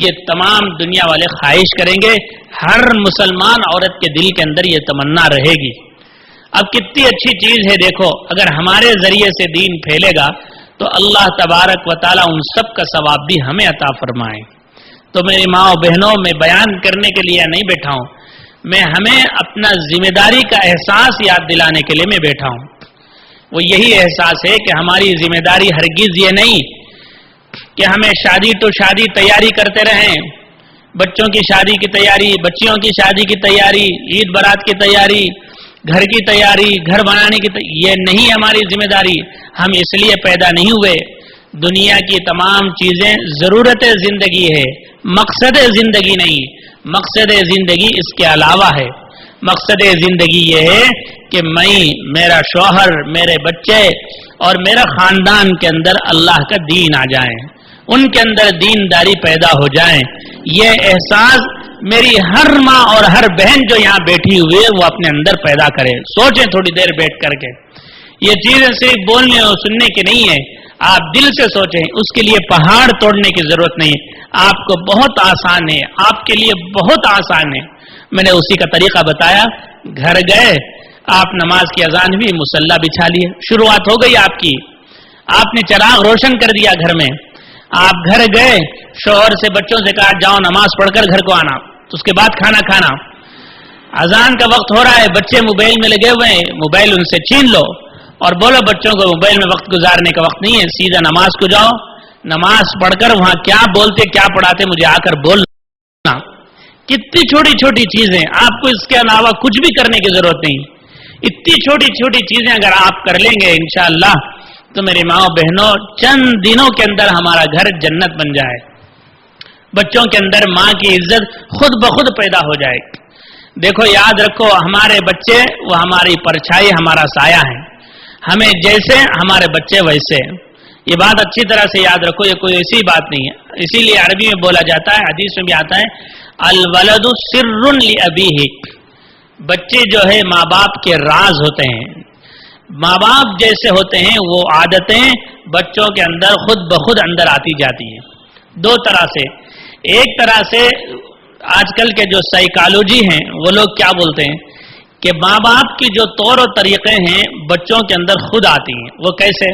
یہ تمام دنیا والے خواہش کریں گے، ہر مسلمان عورت کے دل کے اندر یہ تمنا رہے گی۔ اب کتنی اچھی چیز ہے، دیکھو اگر ہمارے ذریعے سے دین پھیلے گا تو اللہ تبارک و تعالی ان سب کا ثواب بھی ہمیں عطا فرمائے۔ تو میری ماں و بہنوں، میں بیان کرنے کے لیے نہیں بیٹھا ہوں، میں ہمیں اپنا ذمہ داری کا احساس یاد دلانے کے لیے میں بیٹھا ہوں۔ وہ یہی احساس ہے کہ ہماری ذمہ داری ہرگز یہ نہیں کہ ہمیں شادی تو شادی تیاری کرتے رہیں، بچوں کی شادی کی تیاری، بچیوں کی شادی کی تیاری، عید برات کی تیاری، گھر کی تیاری، گھر بنانے کی یہ نہیں ہماری ذمہ داری۔ ہم اس لیے پیدا نہیں ہوئے، دنیا کی تمام چیزیں ضرورت زندگی ہے، مقصد زندگی نہیں۔ مقصد زندگی اس کے علاوہ ہے۔ مقصد زندگی یہ ہے کہ میں، میرا شوہر، میرے بچے اور میرا خاندان کے اندر اللہ کا دین آ جائیں، ان کے اندر دینداری پیدا ہو جائیں۔ یہ احساس میری ہر ماں اور ہر بہن جو یہاں بیٹھی ہوئی ہے وہ اپنے اندر پیدا کرے۔ سوچیں تھوڑی دیر بیٹھ کر کے، یہ چیزیں صرف بولنے اور سننے کی نہیں ہے، آپ دل سے سوچیں۔ اس کے لیے پہاڑ توڑنے کی ضرورت نہیں ہے، آپ کو بہت آسان ہے، آپ کے لیے بہت آسان ہے۔ میں نے اسی کا طریقہ بتایا، گھر گئے، آپ نماز کی اذان بھی، مصلی بچھا لیے، شروعات ہو گئی آپ کی، آپ نے چراغ روشن کر دیا گھر میں۔ آپ گھر گئے، شوہر سے بچوں سے کہا جاؤ نماز پڑھ کر گھر کو آنا، تو اس کے بعد کھانا کھانا۔ اذان کا وقت ہو رہا ہے، بچے موبائل میں لگے ہوئے ہیں، موبائل ان سے چھین لو اور بولو بچوں کو موبائل میں وقت گزارنے کا وقت نہیں ہے، سیدھا نماز کو جاؤ، نماز پڑھ کر وہاں کیا بولتے کیا پڑھاتے مجھے آ کر بولنا۔ کتنی چھوٹی چھوٹی چیزیں، آپ کو اس کے علاوہ کچھ بھی کرنے کی ضرورت نہیں۔ اتنی چھوٹی چھوٹی چیزیں اگر آپ کر لیں گے انشاءاللہ تو میری ماں و بہنوں، چند دنوں کے اندر ہمارا گھر جنت بن جائے، بچوں کے اندر ماں کی عزت خود بخود پیدا ہو جائے۔ دیکھو یاد رکھو، ہمارے بچے وہ ہماری پرچھائی، ہمارا سایہ ہے، ہمیں جیسے ہمارے بچے ویسے۔ یہ بات اچھی طرح سے یاد رکھو، یہ کوئی ایسی بات نہیں ہے۔ اسی لیے عربی میں بولا جاتا ہے، حدیث میں بھی آتا ہے، الولد سر لابیہ، بچے جو ہے ماں باپ کے راز ہوتے ہیں۔ ماں باپ جیسے ہوتے ہیں وہ عادتیں بچوں کے اندر خود بخود اندر آتی جاتی ہیں، دو طرح سے۔ ایک طرح سے آج کل کے جو سائیکالوجی ہیں وہ لوگ کیا بولتے ہیں کہ ماں باپ کی جو طور و طریقے ہیں بچوں کے اندر خود آتی ہیں۔ وہ کیسے؟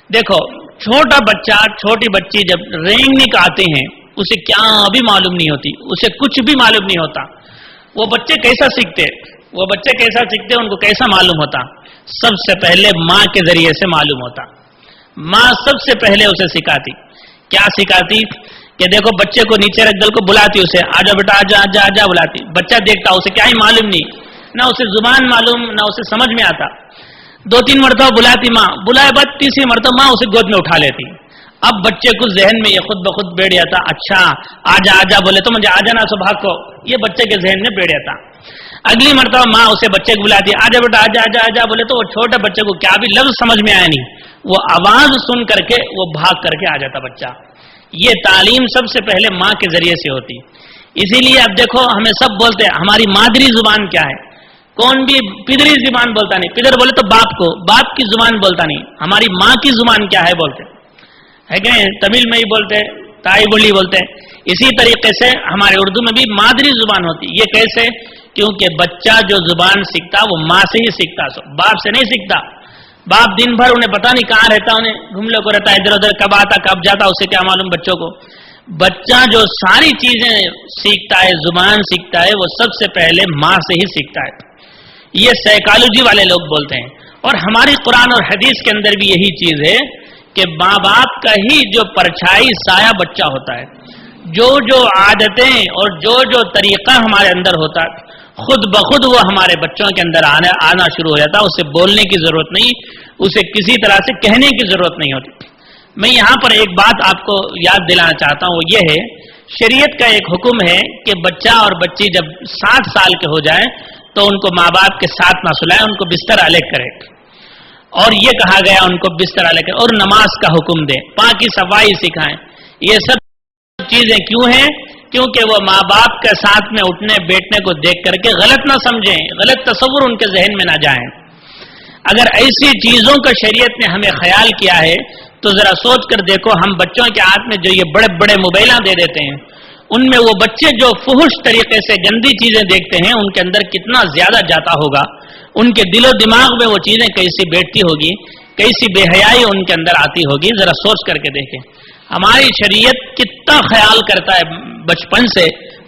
دیکھو، چھوٹا بچہ، چھوٹی بچی جب رینگنے کا آتے ہیں، اسے کیا بھی معلوم نہیں ہوتی، اسے کچھ بھی معلوم نہیں ہوتا۔ وہ بچے کیسا سیکھتے، ان کو کیسا معلوم ہوتا؟ سب سے پہلے ماں کے ذریعے سے معلوم ہوتا۔ ماں سب سے پہلے اسے سکھاتی۔ کیا سکھاتی؟ کہ دیکھو بچے کو نیچے رکھ دل کو بلاتی، اسے آجا بیٹا آجا آجا آجا بلاتی۔ بچہ دیکھتا، اسے کیا ہی معلوم نہیں، نہ اسے زبان معلوم، نہ اسے سمجھ میں آتا۔ 2-3 مرتبہ بلاتی ماں، بلائے بعد تیسری مرتبہ ماں اسے گود میں اٹھا لیتی۔ اب بچے کو ذہن میں یہ خود بخود بیٹھ جاتا، اچھا آجا آجا بولے تو مجھے آجا نہ صبح کو، یہ بچے کے ذہن میں بیٹھ جاتا۔ اگلی مرتبہ ماں اسے بچے کو بلاتی، آجا بیٹا آجا آجا آجا بولے تو وہ چھوٹے بچے کو کیا بھی لفظ سمجھ میں آیا نہیں، وہ آواز سن کر کے وہ بھاگ کر کے آ جاتا بچہ۔ یہ تعلیم سب سے پہلے ماں کے ذریعے سے ہوتی۔ اسی لیے اب دیکھو ہمیں سب بولتے ہیں ہماری مادری زبان کیا ہے، کون بھی پدری زبان بولتا نہیں، پدر بولے تو باپ کو، باپ کی زبان بولتا نہیں، ہماری ماں کی زبان کیا ہے بولتے ہے کہ تمل میں ہی بولتے، تائی بولی بولتے۔ اسی طریقے سے ہمارے اردو میں بھی مادری زبان ہوتی۔ یہ کیسے؟ کیونکہ بچہ جو زبان سیکھتا وہ ماں سے ہی سیکھتا، باپ سے نہیں سیکھتا۔ باپ دن بھر انہیں پتہ نہیں کہاں رہتا، انہیں گھومنے کو رہتا، ادھر ادھر کب آتا کب جاتا، اسے کیا معلوم بچوں کو۔ بچہ جو ساری چیزیں سیکھتا ہے، زبان سیکھتا ہے، وہ سب سے پہلے ماں سے ہی سیکھتا ہے۔ یہ سائیکالوجی والے لوگ بولتے ہیں، اور ہماری قرآن اور حدیث کے اندر بھی یہی چیز ہے کہ ماں باپ کا ہی جو پرچھائی سایہ بچہ ہوتا ہے۔ جو عادتیں اور جو طریقہ ہمارے اندر ہوتا ہے خود بخود وہ ہمارے بچوں کے اندر آنا شروع ہو جاتا ہے۔ اسے بولنے کی ضرورت نہیں، اسے کسی طرح سے کہنے کی ضرورت نہیں ہوتی۔ میں یہاں پر ایک بات آپ کو یاد دلانا چاہتا ہوں، وہ یہ ہے شریعت کا ایک حکم ہے کہ بچہ اور بچی جب 7 سال کے ہو جائیں تو ان کو ماں باپ کے ساتھ نہ سلائیں، ان کو بستر الگ کرے، اور یہ کہا گیا ان کو بستر الگ کرے، اور نماز کا حکم دیں، پاکی صفائی سکھائیں۔ یہ سب چیزیں کیوں ہیں؟ کیونکہ وہ ماں باپ کے ساتھ میں اٹھنے بیٹھنے کو دیکھ کر کے غلط نہ سمجھیں، غلط تصور ان کے ذہن میں نہ جائیں۔ اگر ایسی چیزوں کا شریعت نے ہمیں خیال کیا ہے تو ذرا سوچ کر دیکھو، ہم بچوں کے ہاتھ میں جو یہ بڑے بڑے موبائل دے دیتے ہیں، ان میں وہ بچے جو فحش طریقے سے گندی چیزیں دیکھتے ہیں، ان کے اندر کتنا زیادہ جاتا ہوگا، ان کے دل و دماغ میں وہ چیزیں کیسی بیٹھتی ہوگی، کیسی بے حیائی ان کے اندر آتی ہوگی، ذرا سوچ کر کے دیکھیں۔ ہماری شریعت کتنا خیال کرتا ہے بچپن سے،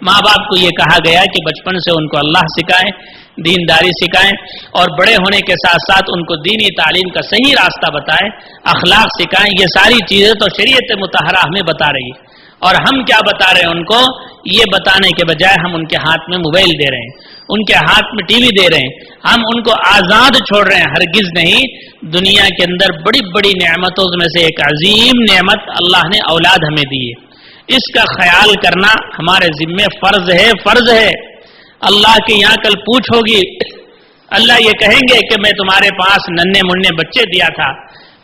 ماں باپ کو یہ کہا گیا کہ بچپن سے ان کو اللہ سکھائیں، دینداری سکھائیں، اور بڑے ہونے کے ساتھ ساتھ ان کو دینی تعلیم کا صحیح راستہ بتائیں، اخلاق سکھائیں۔ یہ ساری چیزیں تو شریعت مطہرہ ہمیں بتا رہی ہے، اور ہم کیا بتا رہے ہیں ان کو؟ یہ بتانے کے بجائے ہم ان کے ہاتھ میں موبائل دے رہے ہیں، ان کے ہاتھ میں ٹی وی دے رہے ہیں، ہم ان کو آزاد چھوڑ رہے ہیں۔ ہرگز نہیں۔ دنیا کے اندر بڑی بڑی نعمتوں میں سے ایک عظیم نعمت اللہ نے اولاد ہمیں دی ہے، اس کا خیال کرنا ہمارے ذمہ فرض ہے، فرض ہے۔ اللہ کے یہاں کل پوچھ ہوگی، اللہ یہ کہیں گے کہ میں تمہارے پاس ننھے منھے بچے دیا تھا،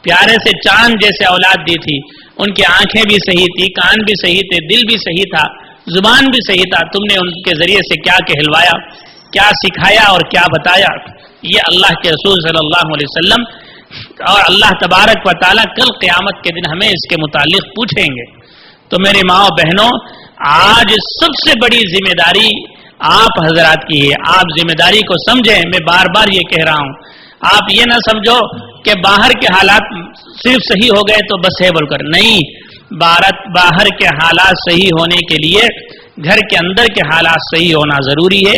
پیارے سے چاند جیسے اولاد دی تھی، ان کی آنکھیں بھی صحیح تھی، کان بھی صحیح تھے، دل بھی صحیح تھا، زبان بھی صحیح تھا، تم نے ان کے ذریعے سے کیا کہلوایا، کیا سکھایا اور کیا بتایا؟ یہ اللہ کے رسول صلی اللہ علیہ وسلم اور اللہ تبارک و تعالیٰ کل قیامت کے دن ہمیں اس کے متعلق پوچھیں گے۔ تو میری ماں و بہنوں، آج سب سے بڑی ذمہ داری آپ حضرات کی ہے۔ آپ ذمہ داری کو سمجھیں، میں بار بار یہ کہہ رہا ہوں۔ آپ یہ نہ سمجھو کہ باہر کے حالات صرف صحیح ہو گئے تو بس ہے بول کر، نہیں۔ باہر کے حالات صحیح ہونے کے لیے گھر کے اندر کے حالات صحیح ہونا ضروری ہے،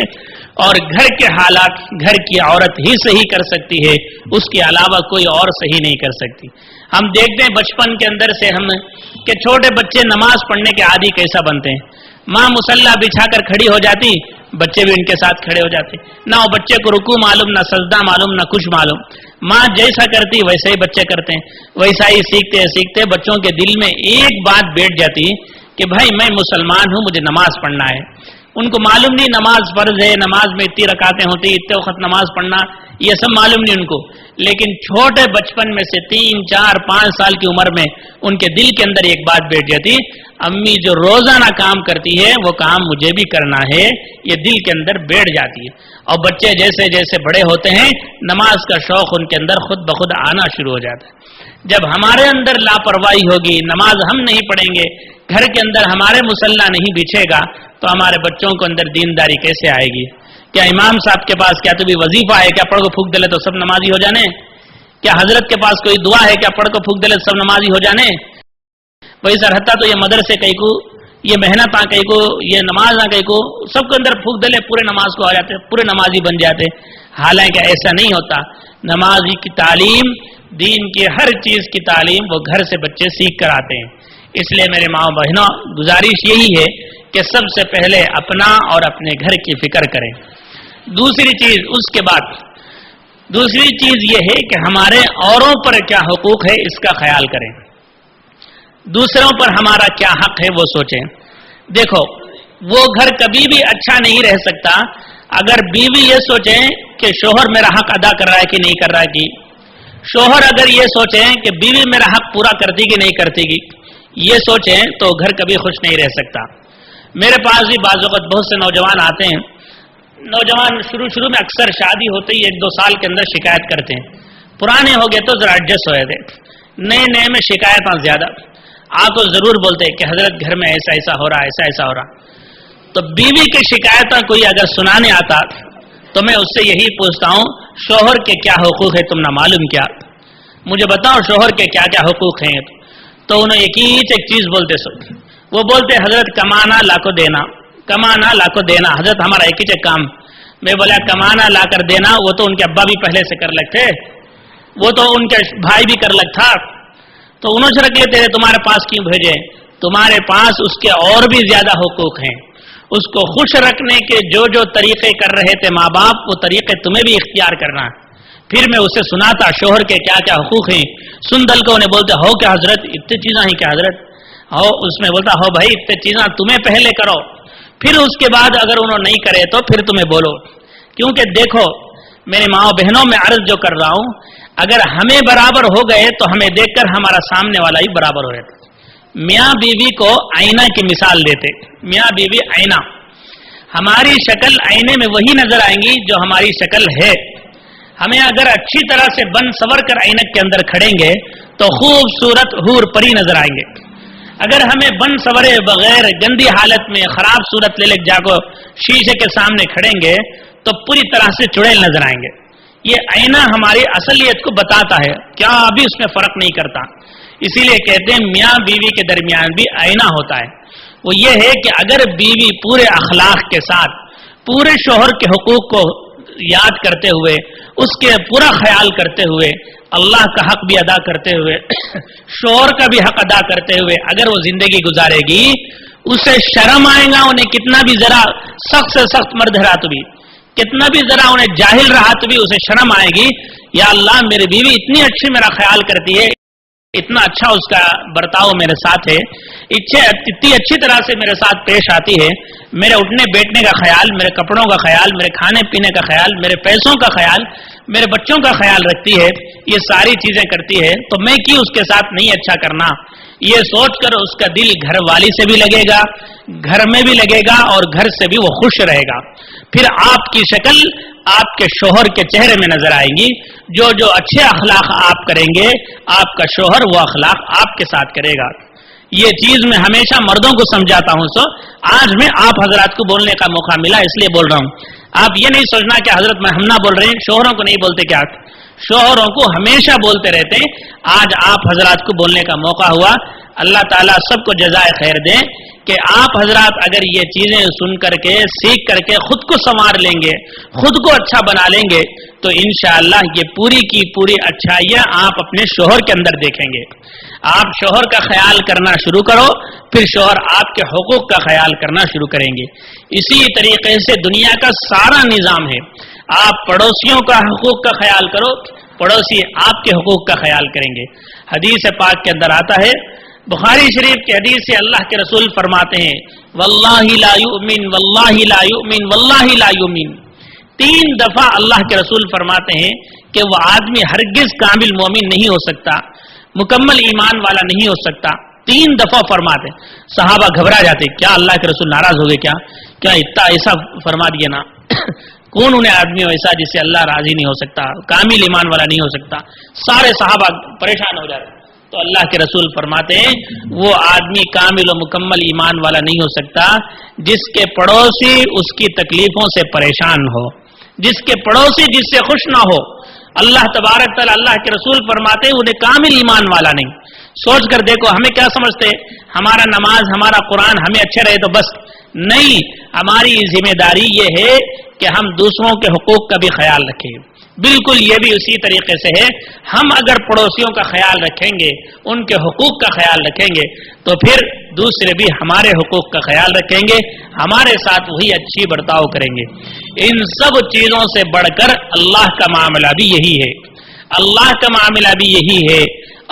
اور گھر کے حالات گھر کی عورت ہی صحیح کر سکتی ہے، اس کے علاوہ کوئی اور صحیح نہیں کر سکتی۔ ہم دیکھتے ہیں بچپن کے اندر سے ہم کہ چھوٹے بچے نماز پڑھنے کے عادی کیسا بنتے ہیں۔ ماں مصلی بچھا کر کھڑی ہو جاتی، بچے بھی ان کے ساتھ کھڑے ہو جاتے، نہ وہ بچے کو رکوع معلوم، نہ سجدہ معلوم، نہ کچھ معلوم۔ ماں جیسا کرتی ویسے ہی بچے کرتے ہیں، ویسا ہی سیکھتے بچوں کے دل میں ایک بات بیٹھ جاتی کہ بھائی میں مسلمان ہوں، مجھے نماز پڑھنا ہے۔ ان کو معلوم نہیں نماز فرض ہے، نماز میں اتنی رکعتیں ہوتی، اتنے وقت نماز پڑھنا، یہ سب معلوم نہیں ان کو۔ لیکن چھوٹے بچپن میں سے 3, 4, 5 سال کی عمر میں ان کے دل کے اندر ایک بات بیٹھ جاتی، امی جو روزانہ کام کرتی ہے وہ کام مجھے بھی کرنا ہے، یہ دل کے اندر بیٹھ جاتی ہے۔ اور بچے جیسے جیسے بڑے ہوتے ہیں، نماز کا شوق ان کے اندر خود بخود آنا شروع ہو جاتا ہے۔ جب ہمارے اندر لاپرواہی ہوگی، نماز ہم نہیں پڑھیں گے، گھر کے اندر ہمارے مصلی نہیں بچھے گا، تو ہمارے بچوں کو اندر دینداری کیسے آئے گی؟ کیا امام صاحب کے پاس کیا تو بھی وظیفہ ہے، کیا پڑھ کو پھونک دلے تو سب نمازی ہو جانے؟ کیا حضرت کے پاس کوئی دعا ہے، کیا پڑھ کو پھونک دلے تو سب نمازی ہو جانے؟ وہی سر حتیٰ تو یہ مدرسے کئی کو، یہ محنت کئی کو، یہ نماز کئی کو، سب کے اندر پھونک دلے پورے نماز کو آ جاتے، پورے نمازی بن جاتے۔ حالانکہ ایسا نہیں ہوتا۔ نمازی کی تعلیم، دین کی ہر چیز کی تعلیم وہ گھر سے بچے سیکھ کر آتے ہیں۔ اس لیے میرے ماں بہنوں، گزارش یہی ہے کہ سب سے پہلے اپنا اور اپنے گھر کی فکر کریں۔ دوسری چیز یہ ہے کہ ہمارے اوروں پر کیا حقوق ہے اس کا خیال کریں، دوسروں پر ہمارا کیا حق ہے وہ سوچیں۔ دیکھو، وہ گھر کبھی بھی اچھا نہیں رہ سکتا اگر بیوی یہ سوچیں کہ شوہر میرا حق ادا کر رہا ہے کہ نہیں کر رہا ہے، کہ شوہر اگر یہ سوچیں کہ بیوی میرا حق پورا کرتی کہ نہیں کرتی گی، یہ سوچیں تو گھر کبھی خوش نہیں رہ سکتا۔ میرے پاس بھی بعض وقت بہت سے نوجوان آتے ہیں، نوجوان شروع میں اکثر شادی ہوتے ہی 1-2 سال کے اندر شکایت کرتے ہیں، پرانے ہو گئے تو ذرا ایڈجسٹ ہوئے تھے، نئے میں شکایت زیادہ، آپ کو ضرور بولتے کہ حضرت گھر میں ایسا ہو رہا، ایسا ہو رہا۔ تو بیوی کی شکایت کوئی اگر سنانے آتا تو میں اس سے یہی پوچھتا ہوں، شوہر کے کیا حقوق ہے تم نہ معلوم کیا؟ مجھے بتاؤ شوہر کے کیا کیا حقوق ہیں؟ تو انہوں ایک چیز بولتے وہ بولتے حضرت کمانا لا کو دینا، کمانا لا کو دینا، حضرت ہمارا ایک ہی کام۔ میں بولا کمانا لا کر دینا وہ تو ان کے ابا بھی پہلے سے کر لگتے، وہ تو ان کے بھائی بھی کر لگ تھا، تو انہوں سے رکھ لیتے ہیں، تمہارے پاس کیوں بھیجے؟ تمہارے پاس اس کے اور بھی زیادہ حقوق ہیں۔ اس کو خوش رکھنے کے جو طریقے کر رہے تھے ماں باپ، وہ طریقے تمہیں بھی اختیار کرنا۔ پھر میں اسے سناتا شوہر کے کیا کیا حقوق ہیں، سن دل کو انہیں بولتے ہو کیا حضرت اتنی چیزیں ہیں کیا حضرت؟ ہو، اس میں بولتا ہو بھائی اتنی چیزیں تمہیں پہلے کرو، پھر اس کے بعد اگر انہوں نہیں کرے تو پھر تمہیں بولو۔ کیونکہ دیکھو میرے ماں بہنوں، میں عرض جو کر رہا ہوں، اگر ہمیں برابر ہو گئے تو ہمیں دیکھ کر ہمارا سامنے والا ہی برابر ہو جاتا۔ میاں بیوی کو آئینہ کی مثال دیتے، میاں بیوی آئینہ، ہماری شکل آئینے میں وہی نظر آئیں گی جو ہماری شکل ہے۔ ہمیں اگر اچھی طرح سے بن سور کر عینک کے اندر کھڑیں گے تو خوبصورت حور پری نظر آئیں گے. اگر ہمیں بن سورے بغیر گندی حالت میں خراب صورت لے جا کو شیشے کے سامنے کھڑیں گے تو پوری طرح سے چڑیل نظر آئیں گے. یہ آئینہ ہماری اصلیت کو بتاتا ہے، کیا ابھی اس میں فرق نہیں کرتا. اسی لیے کہتے ہیں میاں بیوی کے درمیان بھی آئینہ ہوتا ہے. وہ یہ ہے کہ اگر بیوی پورے اخلاق کے ساتھ پورے شوہر کے حقوق کو یاد کرتے ہوئے، اس کے پورا خیال کرتے ہوئے، اللہ کا حق بھی ادا کرتے ہوئے، شوہر کا بھی حق ادا کرتے ہوئے اگر وہ زندگی گزارے گی، اسے شرم آئے گا. انہیں کتنا بھی ذرا سخت سے سخت مرد رہا تو بھی، کتنا بھی ذرا انہیں جاہل رہا تو بھی اسے شرم آئے گی. یا اللہ میری بیوی اتنی اچھی میرا خیال کرتی ہے، اتنا اچھا اس کا برتاؤ میرے ساتھ ہے، اتنی اچھی طرح سے میرے ساتھ پیش آتی ہے، میرے اٹھنے بیٹھنے کا خیال، میرے کپڑوں کا خیال، میرے کھانے پینے کا خیال، میرے پیسوں کا خیال، میرے بچوں کا خیال رکھتی ہے، یہ ساری چیزیں کرتی ہے، تو میں کیوں اس کے ساتھ نہیں اچھا کرنا. یہ سوچ کر اس کا دل گھر والی سے بھی لگے گا، گھر میں بھی لگے گا، اور گھر سے بھی وہ خوش رہے گا. پھر آپ کی شکل آپ کے شوہر کے چہرے میں نظر آئیں گی. جو اچھے اخلاق آپ کریں گے، آپ کا شوہر وہ اخلاق آپ کے ساتھ کرے گا. یہ چیز میں ہمیشہ مردوں کو سمجھاتا ہوں. سو آج میں آپ حضرات کو بولنے کا موقع ملا اس لیے بول رہا ہوں. آپ یہ نہیں سوچنا کہ حضرت میں ہم نہ بول رہے ہیں، شوہروں کو نہیں بولتے. کیا شوہروں کو ہمیشہ بولتے رہتے ہیں. آج آپ حضرات کو بولنے کا موقع ہوا. اللہ تعالیٰ سب کو جزائے خیر دیں کہ آپ حضرات اگر یہ چیزیں سن کر کے سیکھ کر کے خود کو سنوار لیں گے، خود کو اچھا بنا لیں گے، تو انشاءاللہ یہ پوری کی پوری اچھائیاں آپ اپنے شوہر کے اندر دیکھیں گے. آپ شوہر کا خیال کرنا شروع کرو، پھر شوہر آپ کے حقوق کا خیال کرنا شروع کریں گے. اسی طریقے سے دنیا کا سارا نظام ہے. آپ پڑوسیوں کا حقوق کا خیال کرو، پڑوسی آپ کے حقوق کا خیال کریں گے. حدیث پاک کے اندر آتا ہے، بخاری شریف کی حدیث سے اللہ کے رسول فرماتے ہیں، واللہ لا یؤمن واللہ لا یؤمن واللہ لا یؤمن. 3 دفعہ اللہ کے رسول فرماتے ہیں کہ وہ آدمی ہرگز کامل مومن نہیں ہو سکتا، مکمل ایمان والا نہیں ہو سکتا. 3 دفعہ فرماتے ہیں. صحابہ گھبرا جاتے، کیا اللہ کے رسول ناراض ہو گئے؟ کیا اتنا ایسا فرما دیا نا؟ کون انہیں آدمی ایسا جس سے اللہ راضی نہیں ہو سکتا، کامل ایمان والا نہیں ہو سکتا؟ سارے صحابہ پریشان ہو جاتے. تو اللہ کے رسول فرماتے ہیں وہ آدمی کامل و مکمل ایمان والا نہیں ہو سکتا جس کے پڑوسی اس کی تکلیفوں سے پریشان ہو، جس کے پڑوسی جس سے خوش نہ ہو. اللہ تبارک تعالی اللہ کے رسول فرماتے ہیں انہیں کامل ایمان والا نہیں. سوچ کر دیکھو ہمیں کیا سمجھتے ہیں، ہمارا نماز ہمارا قرآن ہمیں اچھے رہے تو بس. نہیں، ہماری ذمہ داری یہ ہے کہ ہم دوسروں کے حقوق کا بھی خیال رکھیں. بالکل یہ بھی اسی طریقے سے ہے. ہم اگر پڑوسیوں کا خیال رکھیں گے، ان کے حقوق کا خیال رکھیں گے، تو پھر دوسرے بھی ہمارے حقوق کا خیال رکھیں گے، ہمارے ساتھ وہی اچھی برتاؤ کریں گے. ان سب چیزوں سے بڑھ کر اللہ کا معاملہ بھی یہی ہے. اللہ کا معاملہ بھی یہی ہے.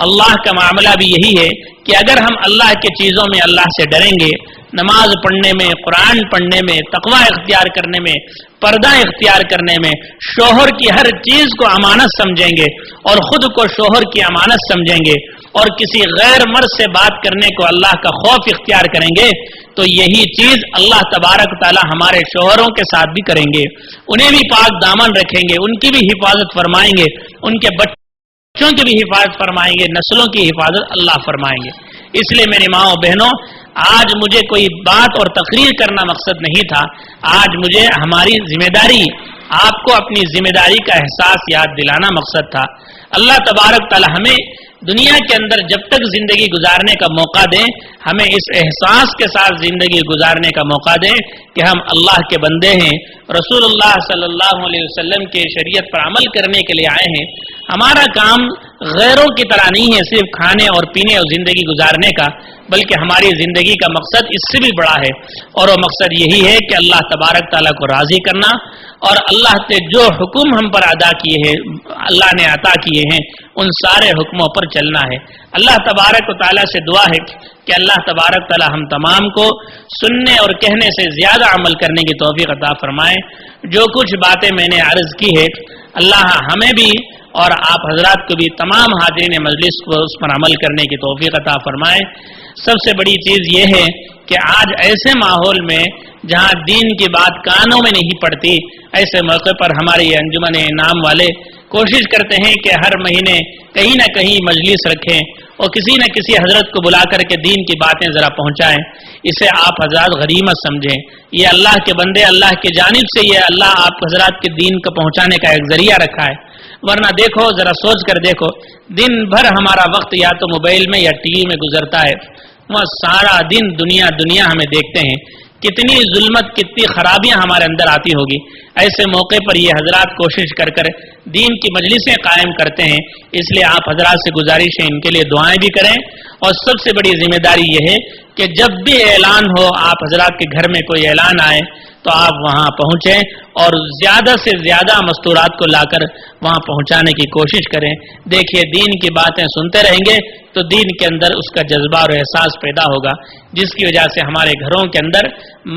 اللہ کا معاملہ بھی یہی ہے کہ اگر ہم اللہ کے چیزوں میں اللہ سے ڈریں گے، نماز پڑھنے میں، قرآن پڑھنے میں، تقوی اختیار کرنے میں، پردہ اختیار کرنے میں، شوہر کی ہر چیز کو امانت سمجھیں گے اور خود کو شوہر کی امانت سمجھیں گے، اور کسی غیر مرد سے بات کرنے کو اللہ کا خوف اختیار کریں گے، تو یہی چیز اللہ تبارک تعالی ہمارے شوہروں کے ساتھ بھی کریں گے. انہیں بھی پاک دامن رکھیں گے، ان کی بھی حفاظت فرمائیں گے، ان کے بچوں کی بھی حفاظت فرمائیں گے، نسلوں کی حفاظت اللہ فرمائیں گے. اس لیے میری ماں و بہنوں، آج مجھے کوئی بات اور تقریر کرنا مقصد نہیں تھا. آج مجھے ہماری ذمہ داری، آپ کو اپنی ذمہ داری کا احساس یاد دلانا مقصد تھا. اللہ تبارک تعالی ہمیں دنیا کے اندر جب تک زندگی گزارنے کا موقع دیں، ہمیں اس احساس کے ساتھ زندگی گزارنے کا موقع دیں کہ ہم اللہ کے بندے ہیں، رسول اللہ صلی اللہ علیہ وسلم کے شریعت پر عمل کرنے کے لیے آئے ہیں. ہمارا کام غیروں کی طرح نہیں ہے صرف کھانے اور پینے اور زندگی گزارنے کا، بلکہ ہماری زندگی کا مقصد اس سے بھی بڑا ہے، اور وہ مقصد یہی ہے کہ اللہ تبارک تعالیٰ کو راضی کرنا، اور اللہ نے جو حکم ہم پر ادا کیے ہیں، اللہ نے عطا کیے ہیں، ان سارے حکموں پر چلنا ہے. اللہ تبارک و تعالیٰ سے دعا ہے کہ اللہ تبارک تعالیٰ ہم تمام کو سننے اور کہنے سے زیادہ عمل کرنے کی توفیق عطا فرمائے. جو کچھ باتیں میں نے عرض کی ہے، اللہ ہمیں بھی اور آپ حضرات کو بھی تمام حاضرین مجلس کو اس پر عمل کرنے کی توفیق عطا فرمائے۔ سب سے بڑی چیز یہ ہے کہ آج ایسے ماحول میں جہاں دین کی بات کانوں میں نہیں پڑتی، ایسے موقع پر ہماری انجمن انعام والے کوشش کرتے ہیں کہ ہر مہینے کہیں نہ کہیں مجلس رکھیں اور کسی نہ کسی حضرت کو بلا کر کے دین کی باتیں ذرا پہنچائیں۔ اسے آپ حضرات غنیمت سمجھیں، یہ اللہ کے بندے، اللہ کی جانب سے یہ اللہ آپ حضرات کے دین کو پہنچانے کا ایک ذریعہ رکھا ہے۔ ورنہ دیکھو، ذرا سوچ کر دیکھو، دن بھر ہمارا وقت یا تو موبائل میں یا ٹی وی میں گزرتا ہے، وہ سارا دن دنیا ہمیں دیکھتے ہیں، کتنی ظلمت، کتنی خرابیاں ہمارے اندر آتی ہوگی۔ ایسے موقع پر یہ حضرات کوشش کر کر دین کی مجلسیں قائم کرتے ہیں، اس لیے آپ حضرات سے گزارش ہے ان کے لیے دعائیں بھی کریں، اور سب سے بڑی ذمہ داری یہ ہے کہ جب بھی اعلان ہو، آپ حضرات کے گھر میں کوئی اعلان آئے تو آپ وہاں پہنچیں اور زیادہ سے زیادہ مستورات کو لا کر وہاں پہنچانے کی کوشش کریں۔ دیکھیے، دین کی باتیں سنتے رہیں گے تو دین کے اندر اس کا جذبہ اور احساس پیدا ہوگا، جس کی وجہ سے ہمارے گھروں کے اندر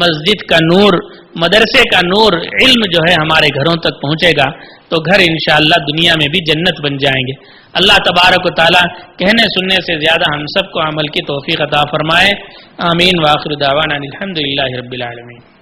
مسجد کا نور، مدرسے کا نور، علم جو ہے ہمارے گھروں تک پہنچے گا تو گھر انشاءاللہ دنیا میں بھی جنت بن جائیں گے۔ اللہ تبارک و تعالی کہنے سننے سے زیادہ ہم سب کو عمل کی توفیق عطا فرمائے۔ آمین۔ وآخر دعوانا الحمدللہ رب العالمین۔